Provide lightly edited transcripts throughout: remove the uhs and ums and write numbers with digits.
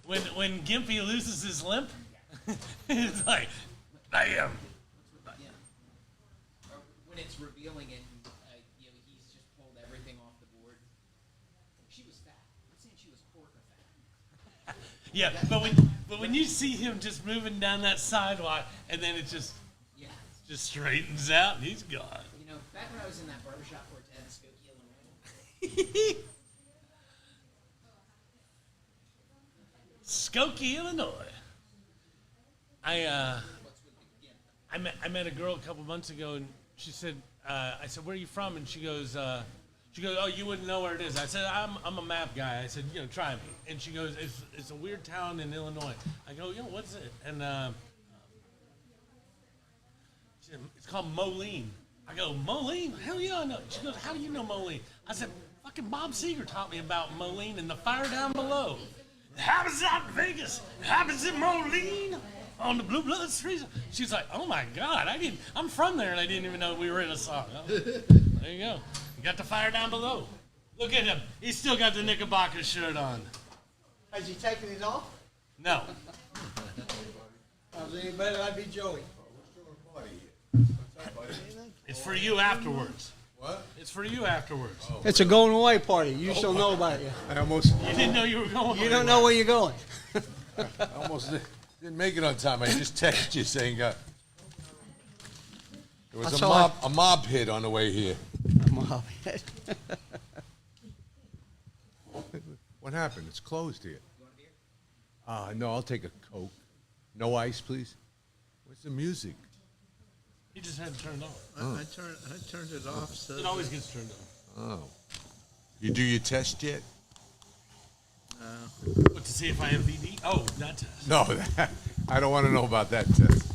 when Gimpy loses his limp, it's like, I am. Yeah. Or when it's revealing it, and, he's just pulled everything off the board. She was fat. I'm saying she was quarter fat. Yeah, but when you see him just moving down that sidewalk, and then it just straightens out, and he's gone. Back when I was in that barbershop quartet in Skokie, Illinois. Skokie, Illinois. I met a girl a couple months ago, and she said, I said, where are you from? And she goes, oh, you wouldn't know where it is. I said, I'm a map guy. I said, try me. And she goes, it's a weird town in Illinois. I go, what's it? And she said, it's called Moline. I go, Moline? Hell yeah, I know. She goes, how do you know Moline? I said, fucking Bob Seger taught me about Moline and the fire down below. It happens out in Vegas. It happens in Moline on the Blue Blood Street. She's like, oh my God, I'm from there and I didn't even know we were in a song. Oh, there you go. You got the fire down below. Look at him. He's still got the Knickerbocker shirt on. Has he taken it off? No. That'd be Joey. It's for you afterwards. What? It's for you afterwards. Oh, It's a going away party. You just don't know about it. I almost You didn't know you were going. You don't know where you're going. didn't make it on time. I just texted you saying there was That's a all mob hit on the way here. What happened? It's closed here. No, I'll take a Coke. No ice, please. Where's the music? He just had it turned off. I turned it off. So It always gets turned off. Oh. You do your test yet? What, to see if I have VD? Oh, that test. No, I don't want to know about that test.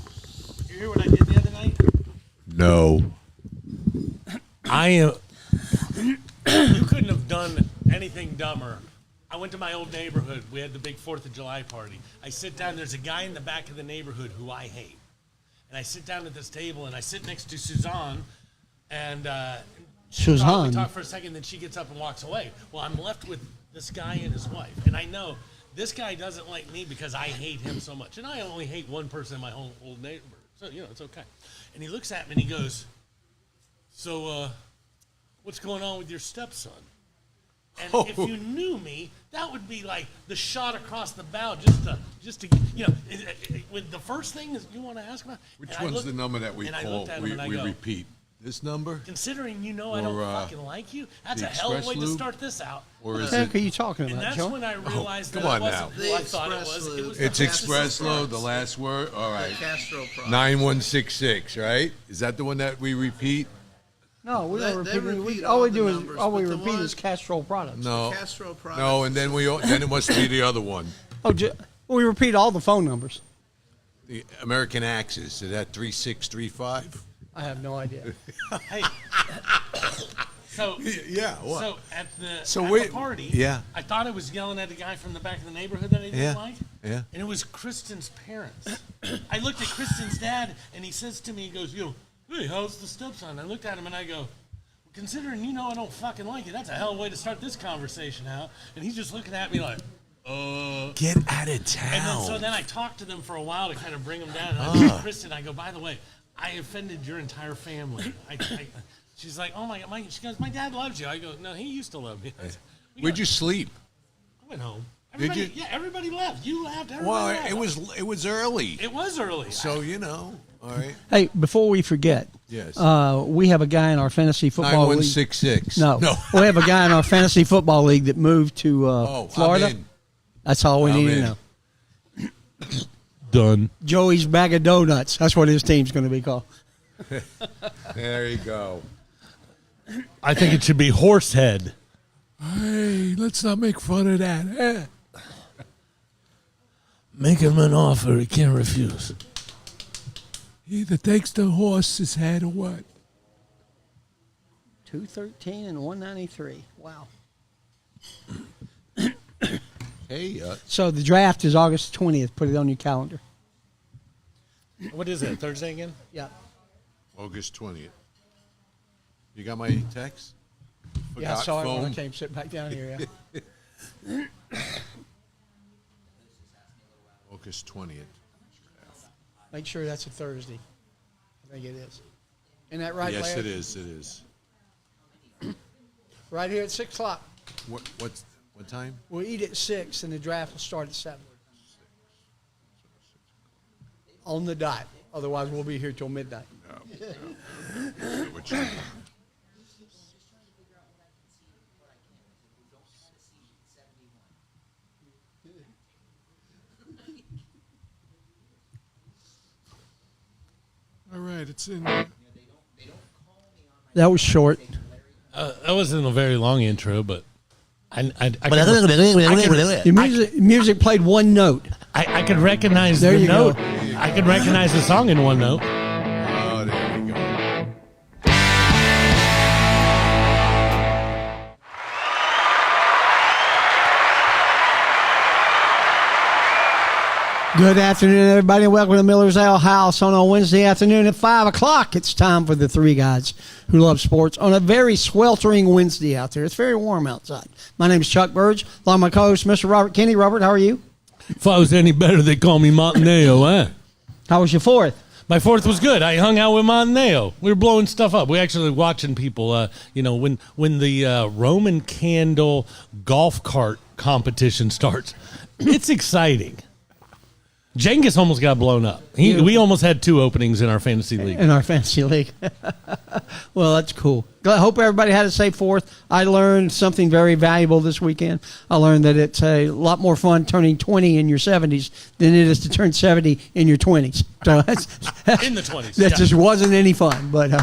You hear what I did the other night? No. I am. You couldn't have done anything dumber. I went to my old neighborhood. We had the big 4th of July party. I sit down. There's a guy in the back of the neighborhood who I hate. And I sit down at this table, and I sit next to Suzanne, and Suzanne? we talk for a second, then she gets up and walks away. Well, I'm left with this guy and his wife, and I know this guy doesn't like me because I hate him so much. And I only hate one person in my whole old neighborhood, so, it's okay. And he looks at me, and he goes, so, what's going on with your stepson? And if you knew me, that would be like the shot across the bow, just to with the first thing is you want to ask about. Which one's the number that we call? We repeat. This number? Considering I don't fucking like you, that's a the hell of a Express way to Lube? start this out. Or What is the heck it? are you talking And about, that's Joe? when I realized come that on it wasn't now. who I The thought it Express was. It Lube. was It's the Express Castro Load, the last word? All right. Castro product. 9166, right? Is that the one that we repeat? No, we don't They repeat. repeat All all we the do numbers, is all we but the repeat one- is Castrol products. No. Castro product. No, and then then it must be the other one. Oh, we repeat all the phone numbers. The American Axis. Is that 3635? I have no idea. Hey, so Yeah, what? so at the So at wait- the party, yeah. I thought I was yelling at the guy from the back of the neighborhood that I didn't Yeah, like. yeah. And it was Kristen's parents. I looked at Kristen's dad, and he says to me, he goes, hey, how's the stepson? I looked at him, and I go, considering I don't fucking like you, that's a hell of a way to start this conversation out. And he's just looking at me like, Get out of town. And then I talked to them for a while to kind of bring them down. And I told Kristen, I go, by the way, I offended your entire family. She's like, oh my God. She goes, my dad loves you. I go, no, he used to love me. Where'd you sleep? I went home. Did you? Yeah, everybody left. You left. Everybody Well, left. it was early. It was early. So, all right. Hey, before we forget, Yes. we have a guy in our fantasy football league. 9166. No, we have a guy in our fantasy football league that moved to Florida. I'm in. That's all we I'm need in. to know. Done. Joey's Bag of Donuts. That's what his team's going to be called. There you go. I think it should be Horsehead. Hey, let's not make fun of that. Make him an offer he can't refuse. He either takes the horse's head or what? 213 and 193. Wow. Hey, So the draft is August 20th. Put it on your calendar. What is it? Thursday again? Yeah. August 20th. You got my text? Yeah, I saw it when I phone? came sit back down here. Yeah. August 20th. Make sure that's a Thursday. I think it is. Isn't that right, Yes, Larry? it is. It is. Right here at 6 o'clock. What time? We'll eat at 6, and the draft will start at 7. On the dot. Otherwise, we'll be here till midnight. What you- All right, it's in. That was short. That wasn't a very long intro, but I The music played one note. could recognize There the you go. note. I could recognize the song in one note. Oh, there we go. Good afternoon, everybody. Welcome to Miller's Ale House on a Wednesday afternoon at 5 o'clock. It's time for the three guys who love sports on a very sweltering Wednesday out there. It's very warm outside. My name is Chuck Burge, along with my co-host, Mr. Robert Kenny. Robert, how are you? If I was any better, they'd call me Montaneo, eh? How was your fourth? My fourth was good. I hung out with Montaneo. We were blowing stuff up. We actually watching people. When the Roman candle golf cart competition starts, it's exciting. Genghis almost got blown up. We almost had 2 openings in our fantasy league. In our fantasy league. Well, that's cool. I hope everybody had a safe fourth. I learned something very valuable this weekend. I learned that it's a lot more fun turning 20 in your 70s than it is to turn 70 in your 20s. So In the 20s. That yeah. just wasn't any fun. But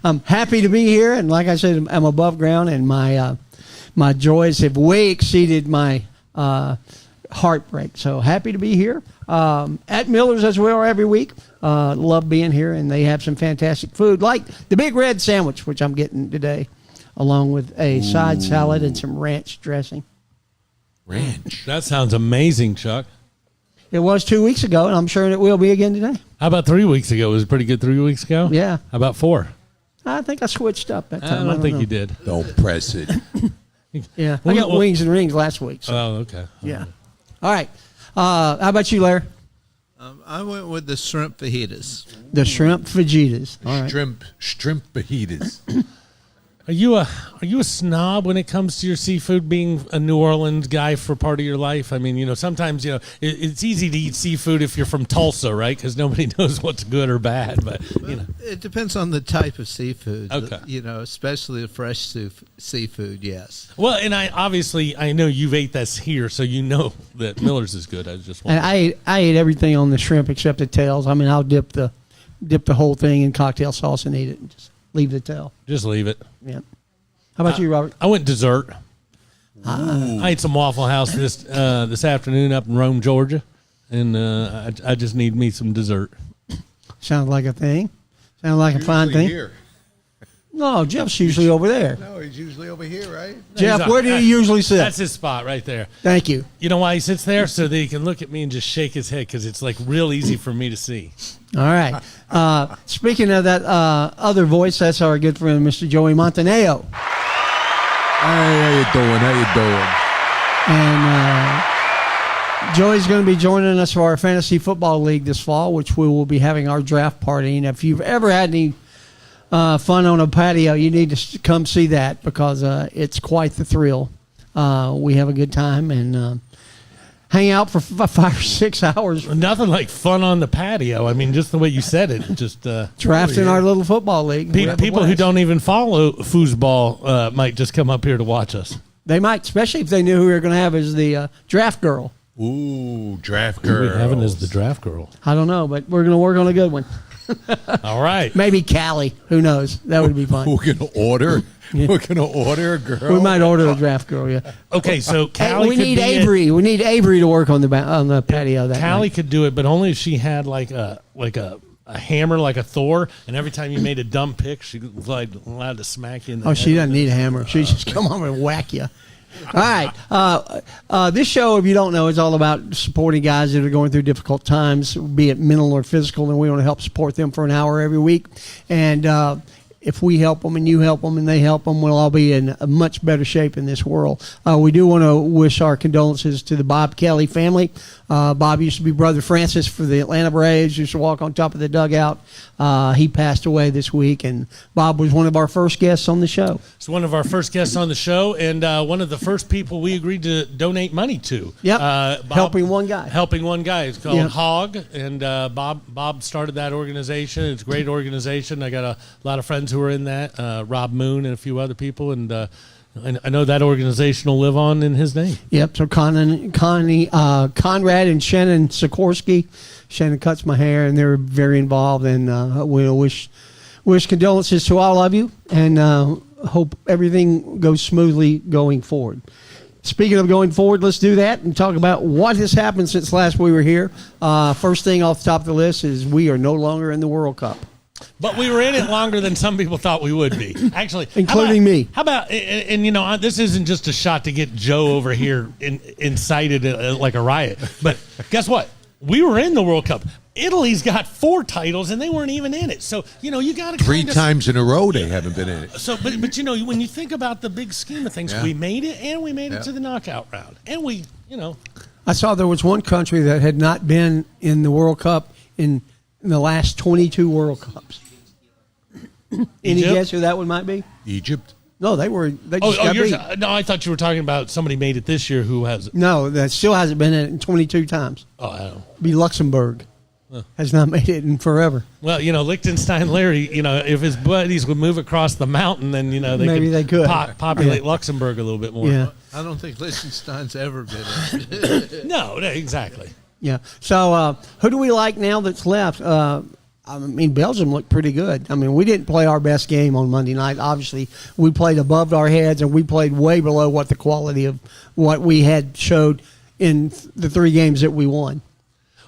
I'm happy to be here. And like I said, I'm above ground, and my joys have way exceeded my heartbreak. So happy to be here. At Miller's as we are every week. Love being here, and they have some fantastic food, like the Big Red Sandwich, which I'm getting today, along with a side salad and some ranch dressing. Ranch. That sounds amazing, Chuck. It was 2 weeks ago, and I'm sure it will be again today. How about 3 weeks ago? Was it pretty good 3 weeks ago? Yeah. How about 4? I think I switched up that I time. don't think know. you did. Don't press it. Yeah, I got wings and rings last week. So. Oh, okay. Yeah. All right. How about you, Larry? I went with the shrimp fajitas. The shrimp fajitas. All right. Shrimp fajitas. Are you a snob when it comes to your seafood, being a New Orleans guy for part of your life? I mean, sometimes, it's easy to eat seafood if you're from Tulsa, right? Because nobody knows what's good or bad. But, It depends on the type of seafood. Okay. Especially the fresh seafood, yes. Well, and I know you've ate this here, so you know that Miller's is good. I was just And wondering. I ate everything on the shrimp except the tails. I mean, I'll dip the whole thing in cocktail sauce and eat it, and just leave the tail. Just leave it. Yeah. How about you, Robert? I went dessert. I ate some Waffle House this afternoon up in Rome, Georgia, and I just need me some dessert. Sounds like a thing. Sounds like a fine thing. Here. No, Jeff's usually over there. No, he's usually over here, right? Jeff, where do you usually sit? That's his spot right there. Thank you. You know why he sits there? So that he can look at me and just shake his head, because it's like real easy for me to see. All right. Speaking of that other voice, that's our good friend, Mr. Joey Montaneo. Hey, how you doing? And Joey's going to be joining us for our fantasy football league this fall, which we will be having our draft party. And if you've ever had any fun on a patio, you need to come see that, because it's quite the thrill. We have a good time and hang out for 5 or 6 hours Nothing like fun on the patio. I mean, just the way you said it. Just drafting our little football league. We have a people who blast. don't even follow foosball might just come up here to watch us. They might, especially if they knew who we were going to have as the draft girl. Ooh, draft Who girl. we having as the draft girl? I don't know, but we're going to work on a good one. All right. Maybe Callie. Who knows? That would be fun. We're gonna order. Yeah. We're gonna order a girl. We might order a draft girl. Yeah. Okay, so Hey, Callie we could need be it. Avery. We need Avery to work on the patio. That Callie night. could do it, but only if she had like a hammer, like a Thor, and every time you made a dumb pick, she was like allowed to smack you in the Oh, head. she doesn't need a hammer. She just come over and whack you. All right. This show, if you don't know, is all about supporting guys that are going through difficult times, be it mental or physical, and we want to help support them for an hour every week. And if we help them and you help them and they help them, we'll all be in a much better shape in this world. We do want to wish our condolences to the Bob Kelly family. Bob used to be Brother Francis for the Atlanta Braves, used to walk on top of the dugout. He passed away this week, and Bob was one of our first guests on the show. It's one of our first guests on the show, and one of the first people we agreed to donate money to. Yep. Helping one guy. Helping one guy. It's called Yep. HOG, and Bob started that organization. It's a great organization. I got a lot of friends who are in that, Rob Moon and a few other people, and I know that organization will live on in his name. Yep. So Conrad and Shannon Sikorsky. Shannon cuts my hair, and they're very involved. And we wish condolences to all of you, and hope everything goes smoothly going forward. Speaking of going forward, let's do that and talk about what has happened since last we were here. First thing off the top of the list is we are no longer in the World Cup. But we were in it longer than some people thought we would be. Actually, including me. How about and you know, this isn't just a shot to get Joe over here incited like a riot. But guess what? We were in the World Cup. Italy's got 4 titles and they weren't even in it. So you know, you got to 3 times in a row they haven't been in it. So, but you know, when you think about the big scheme of things, we made it and we made it to the knockout round, and we, you know, I saw there was one country that had not been in the World Cup in the last 22 World Cups. Any Egypt? guess who that one might be? Egypt. No, they just got beat. No, I thought you were talking about somebody made it this year who has. No, that still hasn't been in it in 22 times. Oh, I don't know. Be Luxembourg. Has not made it in forever. Well, you know, Liechtenstein, Larry, you know, if his buddies would move across the mountain, then, you know, they could populate Luxembourg a little bit more. Yeah. I don't think Liechtenstein's ever been in. No, exactly. Yeah. So who do we like now that's left? I mean, Belgium looked pretty good. I mean, we didn't play our best game on Monday night. Obviously, we played above our heads, and we played way below what the quality of what we had showed in the 3 games that we won.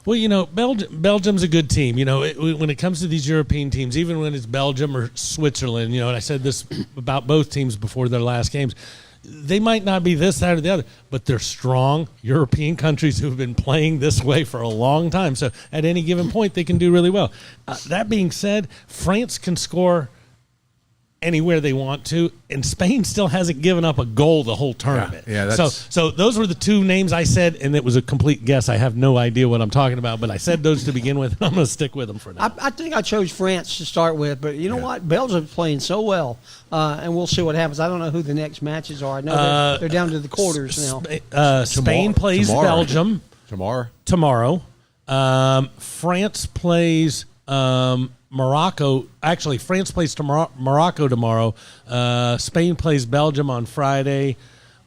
Well, you know, Belgium's a good team. You know, when it comes to these European teams, even when it's Belgium or Switzerland, you know, and I said this about both teams before their last games, they might not be this, that, or the other, but they're strong European countries who have been playing this way for a long time. So at any given point, they can do really well. That being said, France can score anywhere they want to, and Spain still hasn't given up a goal the whole tournament. Yeah, so those were the 2 names I said, and it was a complete guess. I have no idea what I'm talking about, but I said those to begin with, and I'm going to stick with them for now. I think I chose France to start with, but you know what? Belgium's playing so well, and we'll see what happens. I don't know who the next matches are. I know they're down to the quarters now. Spain plays Belgium tomorrow. France plays Morocco. Actually, France plays Morocco tomorrow. Spain plays Belgium on Friday.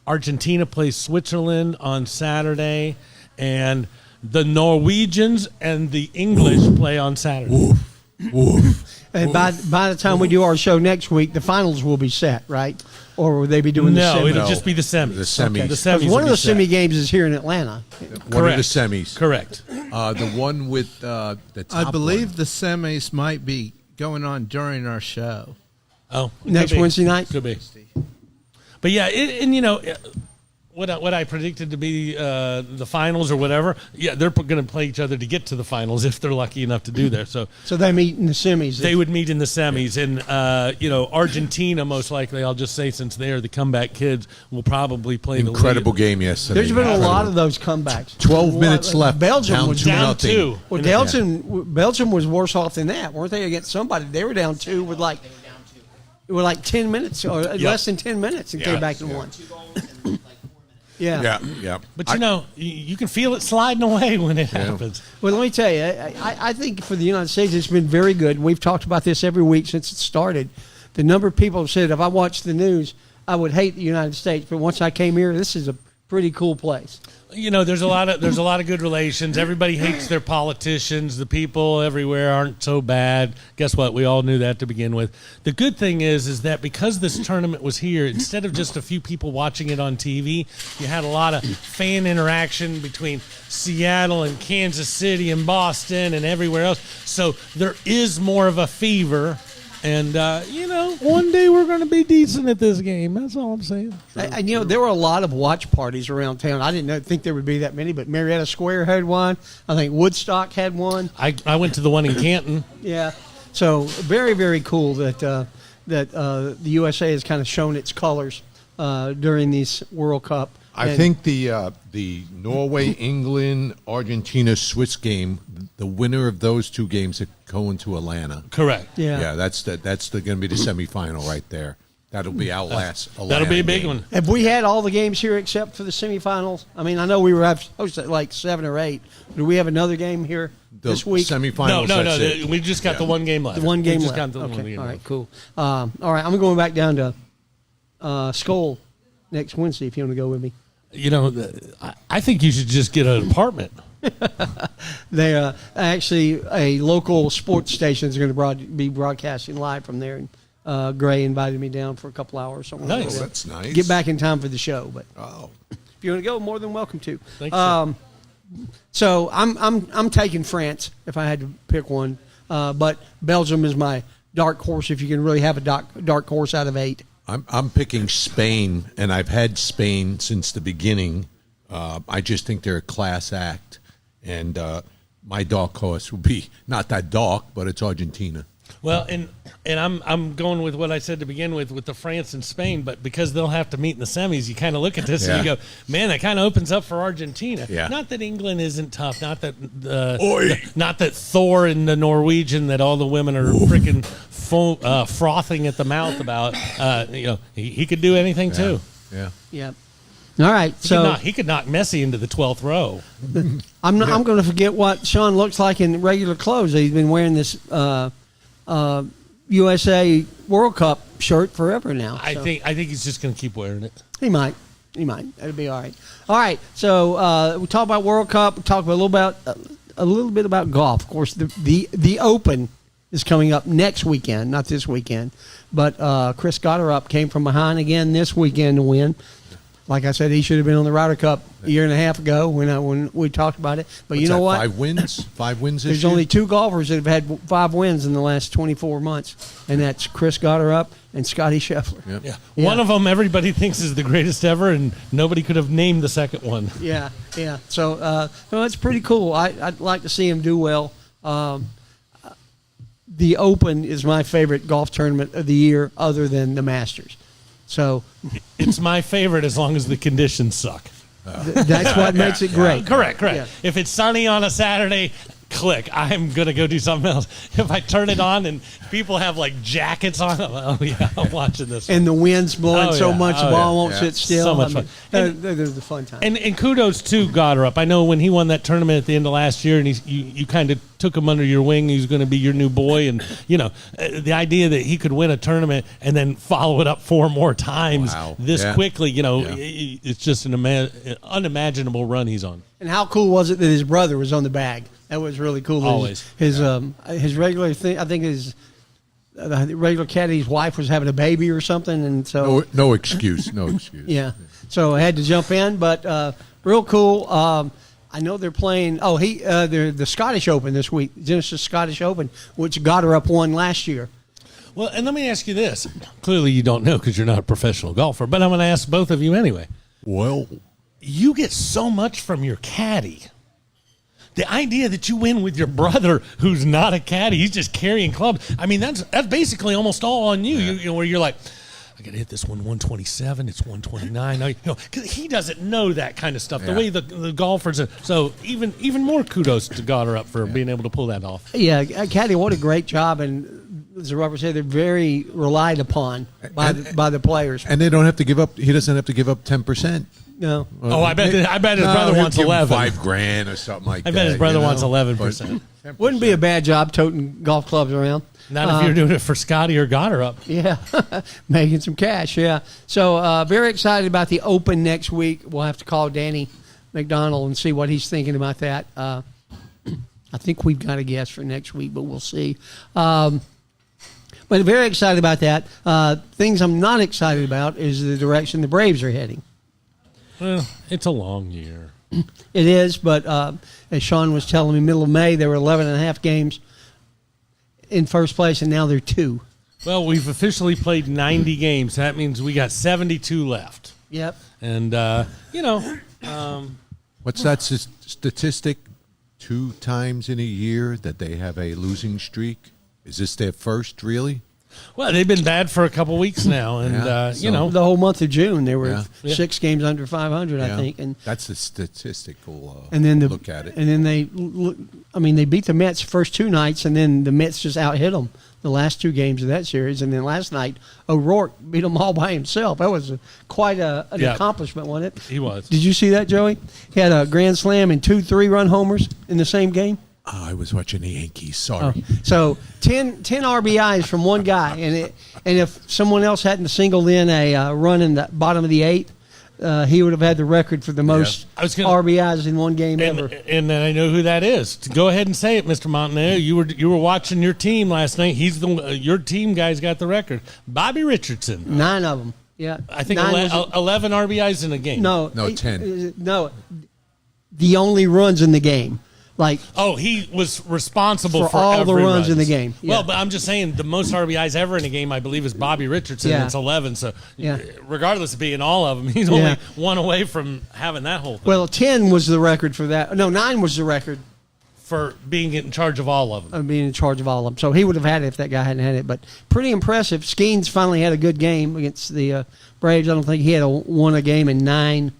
Argentina plays Switzerland on Saturday. And the Norwegians and the English play on Saturday. And by the time we do our show next week, the finals will be set, right? Or will they be doing the semis? No, it'll just be the semis. The semis. Okay. The semis One of will the be set. semi games is here in Atlanta. One of the semis. Correct. The one with the top I believe one. the semis might be going on during our show. Oh, Next could be. Wednesday night? Could be. But yeah, and you know, what I predicted to be the finals or whatever. Yeah, they're going to play each other to get to the finals if they're lucky enough to do that. So they meet in the semis. they would meet in the semis, and you know, Argentina most likely. I'll just say, since they are the comeback kids, will probably play Incredible the game yesterday. There's been a lot of those comebacks. 12 minutes left. Belgium down was 2 down nothing. 2. Well, Belgium was worse off than that, weren't they? Against somebody, they were down 2 with like 10 minutes or less than 10 minutes and came back and won. 2 goals in like 4 minutes. Yeah. Yeah. But you know, you can feel it sliding away when it happens. Well, let me tell you, I think for the United States, it's been very good. We've talked about this every week since it started. The number of people have said, if I watched the news, I would hate the United States. But once I came here, this is a pretty cool place. You know, there's a lot of good relations. Everybody hates their politicians. The people everywhere aren't so bad. Guess what? We all knew that to begin with. The good thing is that because this tournament was here, instead of just a few people watching it on TV, you had a lot of fan interaction between Seattle and Kansas City and Boston and everywhere else. So there is more of a fever. And, you know, one day we're going to be decent at this game. That's all I'm saying. And, you know, there were a lot of watch parties around town. I didn't think there would be that many, but Marietta Square had one. I think Woodstock had one. I went to the one in Canton. Yeah. So very, very cool that that the USA has kind of shown its colors during these World Cup. I And think the Norway, England, Argentina, Swiss game, the winner of those two games are going to Atlanta. Correct. Yeah. That's going to be the semifinal right there. That'll be outlast. That'll be a big game. one. Have we had all the games here except for the semifinals? I mean, I know we were supposed to like 7 or 8. Do we have another game here The this week? semifinals. No. that's it. We just got the one game left. The one game we just left. Got the one Okay. game All right. left. Cool. All right. I'm going back down to Skull next Wednesday. If you want to go with me. You know, I think you should just get an apartment. They actually a local sports station is going to be broadcasting live from there. And Gray invited me down for a couple hours. Something like Nice. that. That's nice. Get back in time for the show, but Oh, if you want to go, more than welcome to. Thanks, sir. So I'm taking France if I had to pick one, but Belgium is my dark horse. If you can really have a dark horse out of 8. I'm picking Spain, and I've had Spain since the beginning. I just think they're a class act, and my dark horse would be not that dark, but it's Argentina. Well, and I'm going with what I said to begin with the France and Spain, but because they'll have to meet in the semis, you kind of look at this and you Yeah. go, man, that kind of opens up for Argentina. Yeah. Not that England isn't tough, not that Oi. not that Thor and the Norwegian that all the women are freaking frothing at the mouth about. He could do anything too. Yeah. Yeah. All right. So He could knock Messi into the 12th row. I'm going to forget what Sean looks like in regular clothes. He's been wearing this USA World Cup shirt forever now. I so think he's just going to keep wearing it. he might. It'll be all right. All right. So we talk about World Cup. We talk a little bit about golf. Of course, the Open is coming up next weekend, not this weekend. But Chris Gotterup came from behind again this weekend to win. Like I said, he should have been on the Ryder Cup a year and a half ago when we talked about it. But you know what? 5 wins? 5 wins this There's year? only 2 golfers that have had 5 wins in the last 24 months, and that's Chris Gotterup and Scotty Scheffler. Yep. Yeah. Yeah. One of them everybody thinks is the greatest ever, and nobody could have named the second one. Yeah. So it's pretty cool. I'd like to see him do well. The Open is my favorite golf tournament of the year, other than the Masters. So It's my favorite as long as the conditions suck. that's what makes it great. Correct. Yeah. If it's sunny on a Saturday, click. I'm going to go do something else. If I turn it on and people have like jackets on, oh yeah, I'm watching this one. And the wind's blowing Oh, so yeah. much, the Oh, ball yeah. won't Yeah. sit still. So much I mean, fun. they're the fun time. And kudos to Gotterup. I know when he won that tournament at the end of last year, and you kind of took him under your wing. He's going to be your new boy, and the idea that he could win a tournament and then follow it up 4 more times Wow. this Yeah. quickly, Yeah. it's just an unimaginable run he's on. And how cool was it that his brother was on the bag? That was really cool. Always. His regular thing. I think his the regular caddy's wife was having a baby or something, and so No excuse. No excuse. yeah. So I had to jump in, but real cool. I know they're playing. Oh, they're the Scottish Open this week. Genesis Scottish Open, which Gotterup won last year. Well, and let me ask you this. Clearly you don't know because you're not a professional golfer, but I'm going to ask both of you anyway. Well, You get so much from your caddy. The idea that you win with your brother who's not a caddy, he's just carrying clubs. I mean, that's basically almost all on you. You know, where you're like, I got to hit this one 127. It's 129. Because he doesn't know that kind of stuff. The Yeah. way the golfers are. So even more kudos to Gotterup for being able to pull that off. Yeah, caddy, what a great job, and as Robert said, they're very relied upon by the players. and they don't have to give up. He doesn't have to give up 10%. No. Oh, I bet his No, brother he'll wants give him 11. $5,000 or something like that. I bet his brother you know? wants 11%. But Wouldn't be a bad job toting golf clubs around. Not if you're doing it for Scotty or Gotterup. Yeah, making some cash, yeah. So very excited about the Open next week. We'll have to call Danny McDonald and see what he's thinking about that. I think we've got a guess for next week, but we'll see. But very excited about that. Things I'm not excited about is the direction the Braves are heading. Well, it's a long year. It is, but as Sean was telling me, middle of May, there were 11 and a half games in first place, and now they're 2. Well, we've officially played 90 games. That means we got 72 left. Yep. And, what's that statistic? 2 times in a year that they have a losing streak. Is this their first, really? Well, they've been bad for a couple weeks now, and Yeah, you know, The whole month of June, there were Yeah. 6 games under 500, I Yeah. think, and That's a statistical and then look at it. And then they beat the Mets first 2 nights, and then the Mets just out hit them the last 2 games of that series, and then last night O'Rourke beat them all by himself. That was quite an Yeah. accomplishment, wasn't it? he was. Did you see that, Joey? He had a grand slam and 2 3-run homers in the same game. Oh, I was watching the Yankees. Sorry. So 10 RBIs from one guy, and if someone else hadn't singled in a run in the bottom of the 8th, he would have had the record for the most I was gonna- RBIs in one game And, ever. and then I know who that is. Go ahead and say it, Mr. Montaneo. You were watching your team last night. He's your team guy's got the record. Bobby Richardson. 9 of them. Yeah, I think 9 was- 11 RBIs in a game. No, 10. No, the only runs in the game. Like, Oh, he was responsible For for all the every runs in runs. the game. Well, Yeah. but I'm just saying the most RBIs ever in a game, I believe, is Bobby Richardson. Yeah. It's 11. So, Yeah. regardless of being all of them, he's only Yeah. one away from having that whole thing well, 10 was the record for that. No, 9 was the record for being in charge of all of them. of being in charge of all of them. So he would have had it if that guy hadn't had it. But pretty impressive. Skeens finally had a good game against the Braves. I don't think he had won a game in 9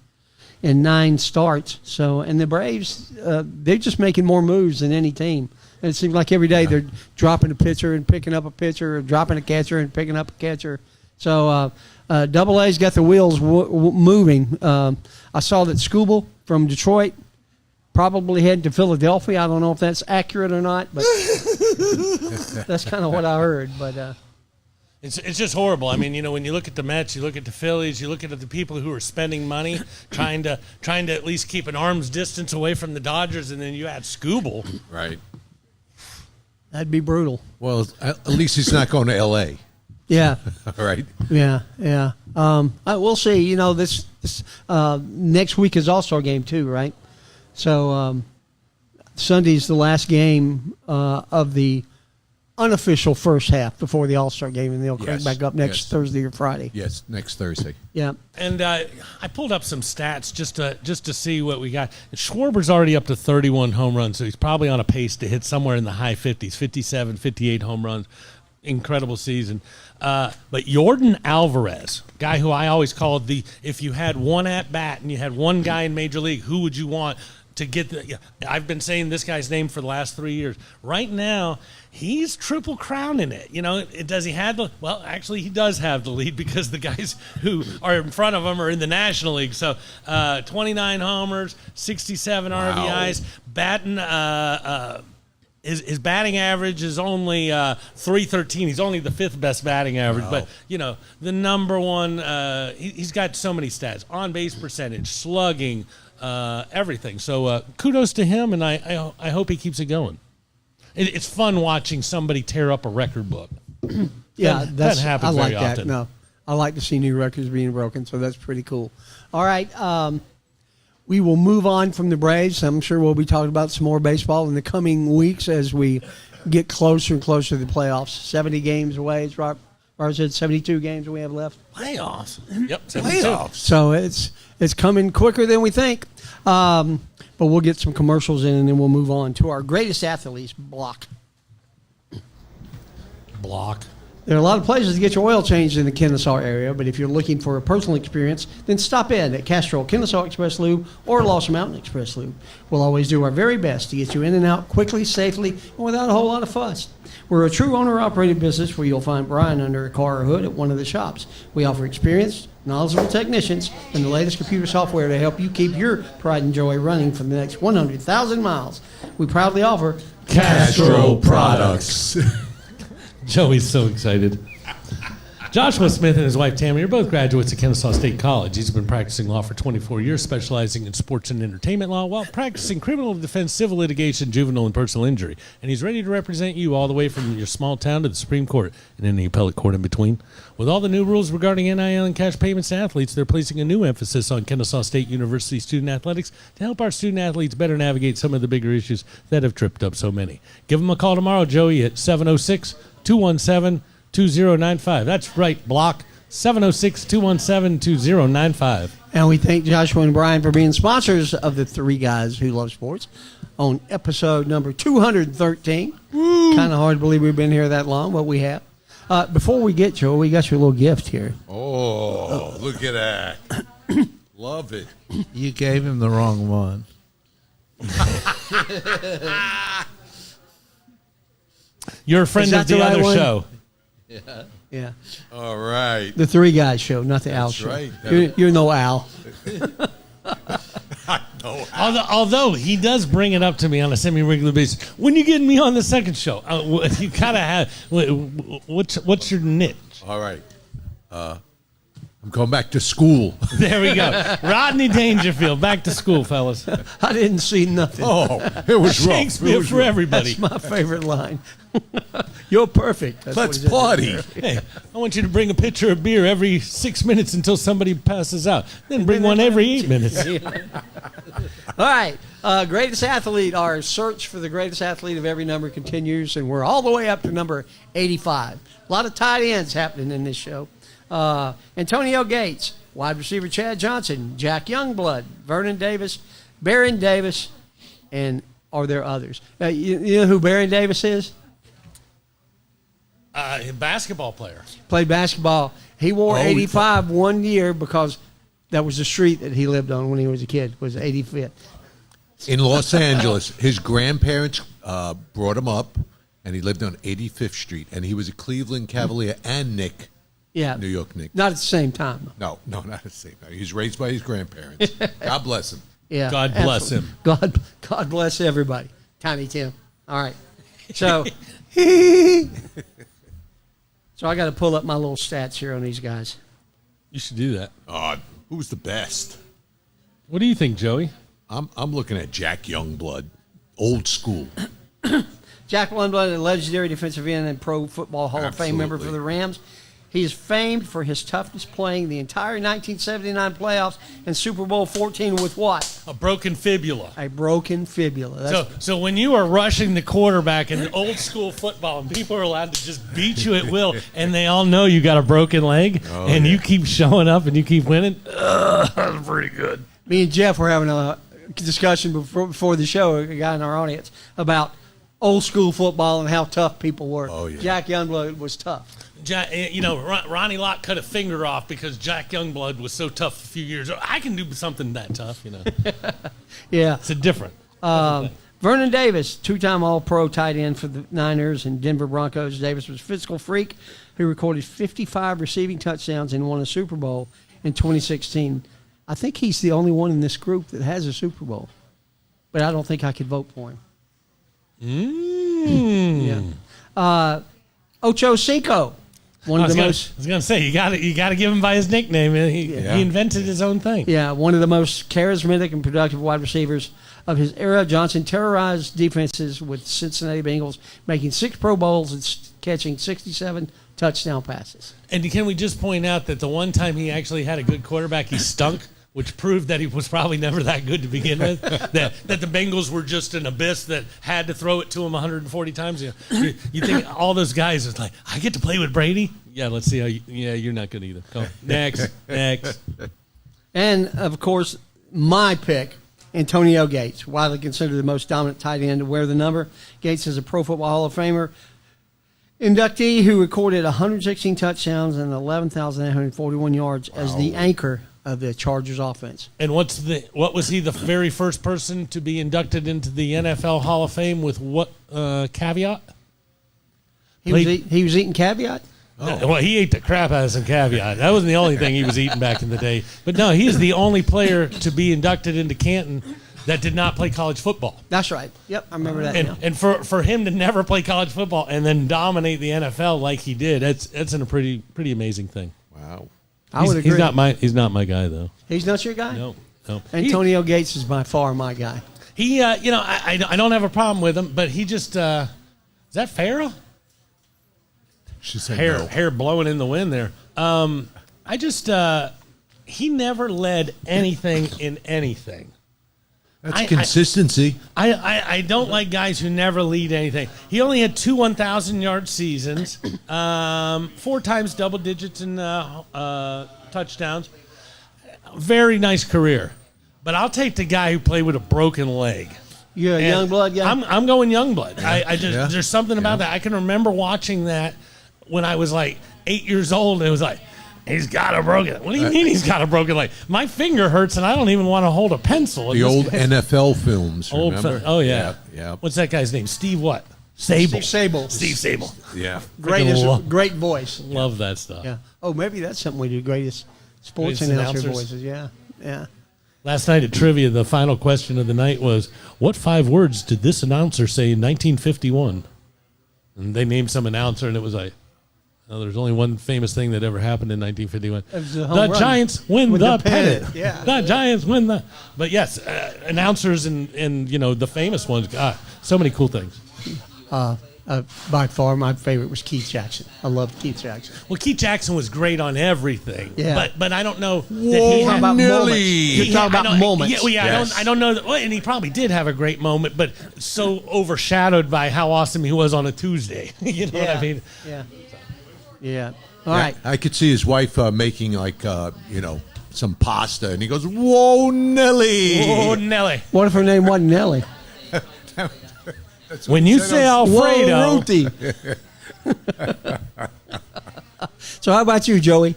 starts. So, and the Braves, they're just making more moves than any team. And it seems like every day they're dropping a pitcher and picking up a pitcher, or dropping a catcher and picking up a catcher. So, Double A's got the wheels moving. I saw that Scooble from Detroit probably heading to Philadelphia. I don't know if that's accurate or not, but that's kind of what I heard. But It's just horrible. I mean, you know, when you look at the Mets, you look at the Phillies, you look at the people who are spending money, trying to at least keep an arm's distance away from the Dodgers, and then you add Scooble. Right. that'd be brutal. Well, at least he's not going to L.A. Yeah. All right. Yeah, yeah. We'll see. You know, this next week is All-Star game too, right? So Sunday's the last game of the unofficial first half before the All-Star game, and they'll crank Yes, back up next yes. Thursday or Friday. Yes, next Thursday. Yeah. And I pulled up some stats just to see what we got. And Schwarber's already up to 31 home runs, so he's probably on a pace to hit somewhere in the high 50s, 57, 58 home runs. Incredible season. But Jordan Alvarez, guy who I always called if you had one at bat and you had one guy in Major League, who would you want to get the? I've been saying this guy's name for the last 3 years. Right now, he's triple crowning it. You know, does he have the? Well, actually, he does have the lead because the guys who are in front of him are in the National League. So, 29 homers, 67 RBIs, batting. His batting average is only .313. He's only the 5th best batting average, but you know the number one. He's got so many stats: on base percentage, slugging, everything. So kudos to him, and I hope he keeps it going. It's fun watching somebody tear up a record book. Yeah, that happens I like very that. often. No, I like to see new records being broken, so that's pretty cool. All right, we will move on from the Braves. I'm sure we'll be talking about some more baseball in the coming weeks as we get closer and closer to the playoffs. 70 games away, as Robert said, 72 games we have left. Playoffs. Yep. 72. Playoffs. So it's coming quicker than we think. But we'll get some commercials in, and then we'll move on to our greatest athletes block. Block. There are a lot of places to get your oil changed in the Kennesaw area, but if you're looking for a personal experience, then stop in at Castrol Kennesaw Express Lube or Lost Mountain Express Lube. We'll always do our very best to get you in and out quickly, safely, and without a whole lot of fuss. We're a true owner-operated business where you'll find Brian under a car or hood at one of the shops. We offer experienced, knowledgeable technicians and the latest computer software to help you keep your pride and joy running for the next 100,000 miles. We proudly offer Castro Products. Joey's so excited. Joshua Smith and his wife Tammy are both graduates of Kennesaw State College. He's been practicing law for 24 years, specializing in sports and entertainment law while practicing criminal defense, civil litigation, juvenile, and personal injury. And he's ready to represent you all the way from your small town to the Supreme Court and any appellate court in between. With all the new rules regarding NIL and cash payments to athletes, they're placing a new emphasis on Kennesaw State University student athletics to help our student athletes better navigate some of the bigger issues that have tripped up so many. Give them a call tomorrow, Joey, at 706-217-2095. That's right, block 706-217-2095. And we thank Joshua and Brian for being sponsors of the Three Guys Who Love Sports on episode number 213. Kind of hard to believe we've been here that long, but we have. Before we get Joe, we got you a little gift here. Oh, look at that. Love it. You gave him the wrong one. You're a friend Is of that the the right other one? show. Yeah, All right. the Three Guys show, not the Al That's show. right. You're no Al. No, Although he does bring it up to me on a semi-regular basis. When you getting me on the second show? You gotta have. What's your niche? all right. I'm going back to school. There we go. Rodney Dangerfield, back to school, fellas. I didn't see nothing. Oh, it was rough. Shakespeare It was for rough. everybody. That's my favorite line. You're perfect. That's Let's what he said. party. Hey, I want you to bring a pitcher of beer every 6 minutes until somebody passes out. Then bring one every 8 minutes. All right. Greatest athlete. Our search for the greatest athlete of every number continues, and we're all the way up to number 85. A lot of tight ends happening in this show. Antonio Gates, wide receiver Chad Johnson, Jack Youngblood, Vernon Davis, Baron Davis, and are there others? You know who Baron Davis is? Basketball player. Played basketball. He wore Oh, 85 1 year because that was the street that he lived on when he was a kid, was 85th. In Los Angeles, his grandparents brought him up, and he lived on 85th Street, and he was a Cleveland Cavalier and Knick. Yeah. New York Knicks. Not at the same time. No, not the same. He was raised by his grandparents. God bless him. Yeah. God bless absolutely. him. God bless everybody. Tiny Tim. All right. So so I got to pull up my little stats here on these guys. You should do that. Who's the best? What do you think, Joey? I'm looking at Jack Youngblood, old school. Jack Youngblood, a legendary defensive end and Pro Football Hall of Fame member for Absolutely. the Rams. He is famed for his toughness playing the entire 1979 playoffs and Super Bowl 14 with what? A broken fibula. A broken fibula. That's So when you are rushing the quarterback in old school football and people are allowed to just beat you at will and they all know you got a broken leg and you keep showing up and you keep winning, that's pretty good. Me and Jeff were having a discussion before the show, a guy in our audience, about old school football and how tough people were. Oh, yeah. Jack Youngblood was tough. Ronnie Lott cut a finger off because Jack Youngblood was so tough a few years ago. I can do something that tough, Yeah. It's a different. Vernon Davis, two-time All-Pro tight end for the Niners and Denver Broncos. Davis was a physical freak who recorded 55 receiving touchdowns and won a Super Bowl in 2016. I think he's the only one in this group that has a Super Bowl, but I don't think I could vote for him. Yeah. Ocho Cinco, one I of was the gonna, most. I was gonna say you got to give him by his nickname. He invented his own thing. Yeah, one of the most charismatic and productive wide receivers of his era. Johnson terrorized defenses with Cincinnati Bengals, making 6 Pro Bowls and catching 67 touchdown passes. And can we just point out that the one time he actually had a good quarterback, he stunk, which proved that he was probably never that good to begin with. that the Bengals were just an abyss that had to throw it to him 140 times. You think all those guys is like, I get to play with Brady? Yeah, let's see how you're not good either. Go. Next. And, of course, my pick, Antonio Gates, widely considered the most dominant tight end to wear the number. Gates is a Pro Football Hall of Famer inductee who recorded 116 touchdowns and 11,841 yards as the anchor of the Chargers offense. And what was he the very first person to be inducted into the NFL Hall of Fame with what caveat? He was eating caveat? Well, he ate the crap out of some caveat. That wasn't the only thing he was eating back in the day. But no, he is the only player to be inducted into Canton that did not play college football. That's right. Yep, I remember that now. And for him to never play college football and then dominate the NFL like he did, that's a pretty amazing thing. Wow. I would agree. He's not my guy though. He's not your guy? No. Antonio Gates is by far my guy. I don't have a problem with him, but he just is that Farrell? She said no. Hair blowing in the wind there. He never led anything in anything. That's consistency. I don't like guys who never lead anything. He only had 2 1,000-yard seasons, 4 times double digits in touchdowns. Very nice career. But I'll take the guy who played with a broken leg. You're a Youngblood guy? I'm going Youngblood. Yeah. There's something about that. I can remember watching that when I was like 8 years old, and it was like, he's got a broken. What do you mean he's got a broken leg? My finger hurts, and I don't even want to hold a pencil. The old NFL films, remember? Oh, yeah. Yeah. What's that guy's name? Steve what? Sable. Steve Sable. Steve Sable. Yeah. Great voice. Love that stuff. Yeah. Oh, maybe that's something we do. Greatest sports Greatest announcer announcers. voices. Yeah. Yeah. Last night at trivia, the final question of the night was, what 5 words did this announcer say in 1951? And they named some announcer, and it was like, oh, there's only one famous thing that ever happened in 1951. It was a home The run. Giants win With the the pennant. pennant, yeah. The Giants win the. But yes, announcers and the famous ones. God, so many cool things. By far, my favorite was Keith Jackson. I loved Keith Jackson. Well, Keith Jackson was great on everything. Yeah. But I don't know that he You're had. talking about Nelly. moments. You're Yeah, talking I about know- moments. Yeah, well, yeah, Yes. I don't know that. Well, and he probably did have a great moment, but so overshadowed by how awesome he was on a Tuesday. You know what I mean? Yeah. Yeah. All right. I could see his wife making some pasta, and he goes, "Whoa, Nelly!" Oh, Nelly. What if her name wasn't Nellie? When you say Alfredo, Whoa, Ruthie. So how about you, Joey?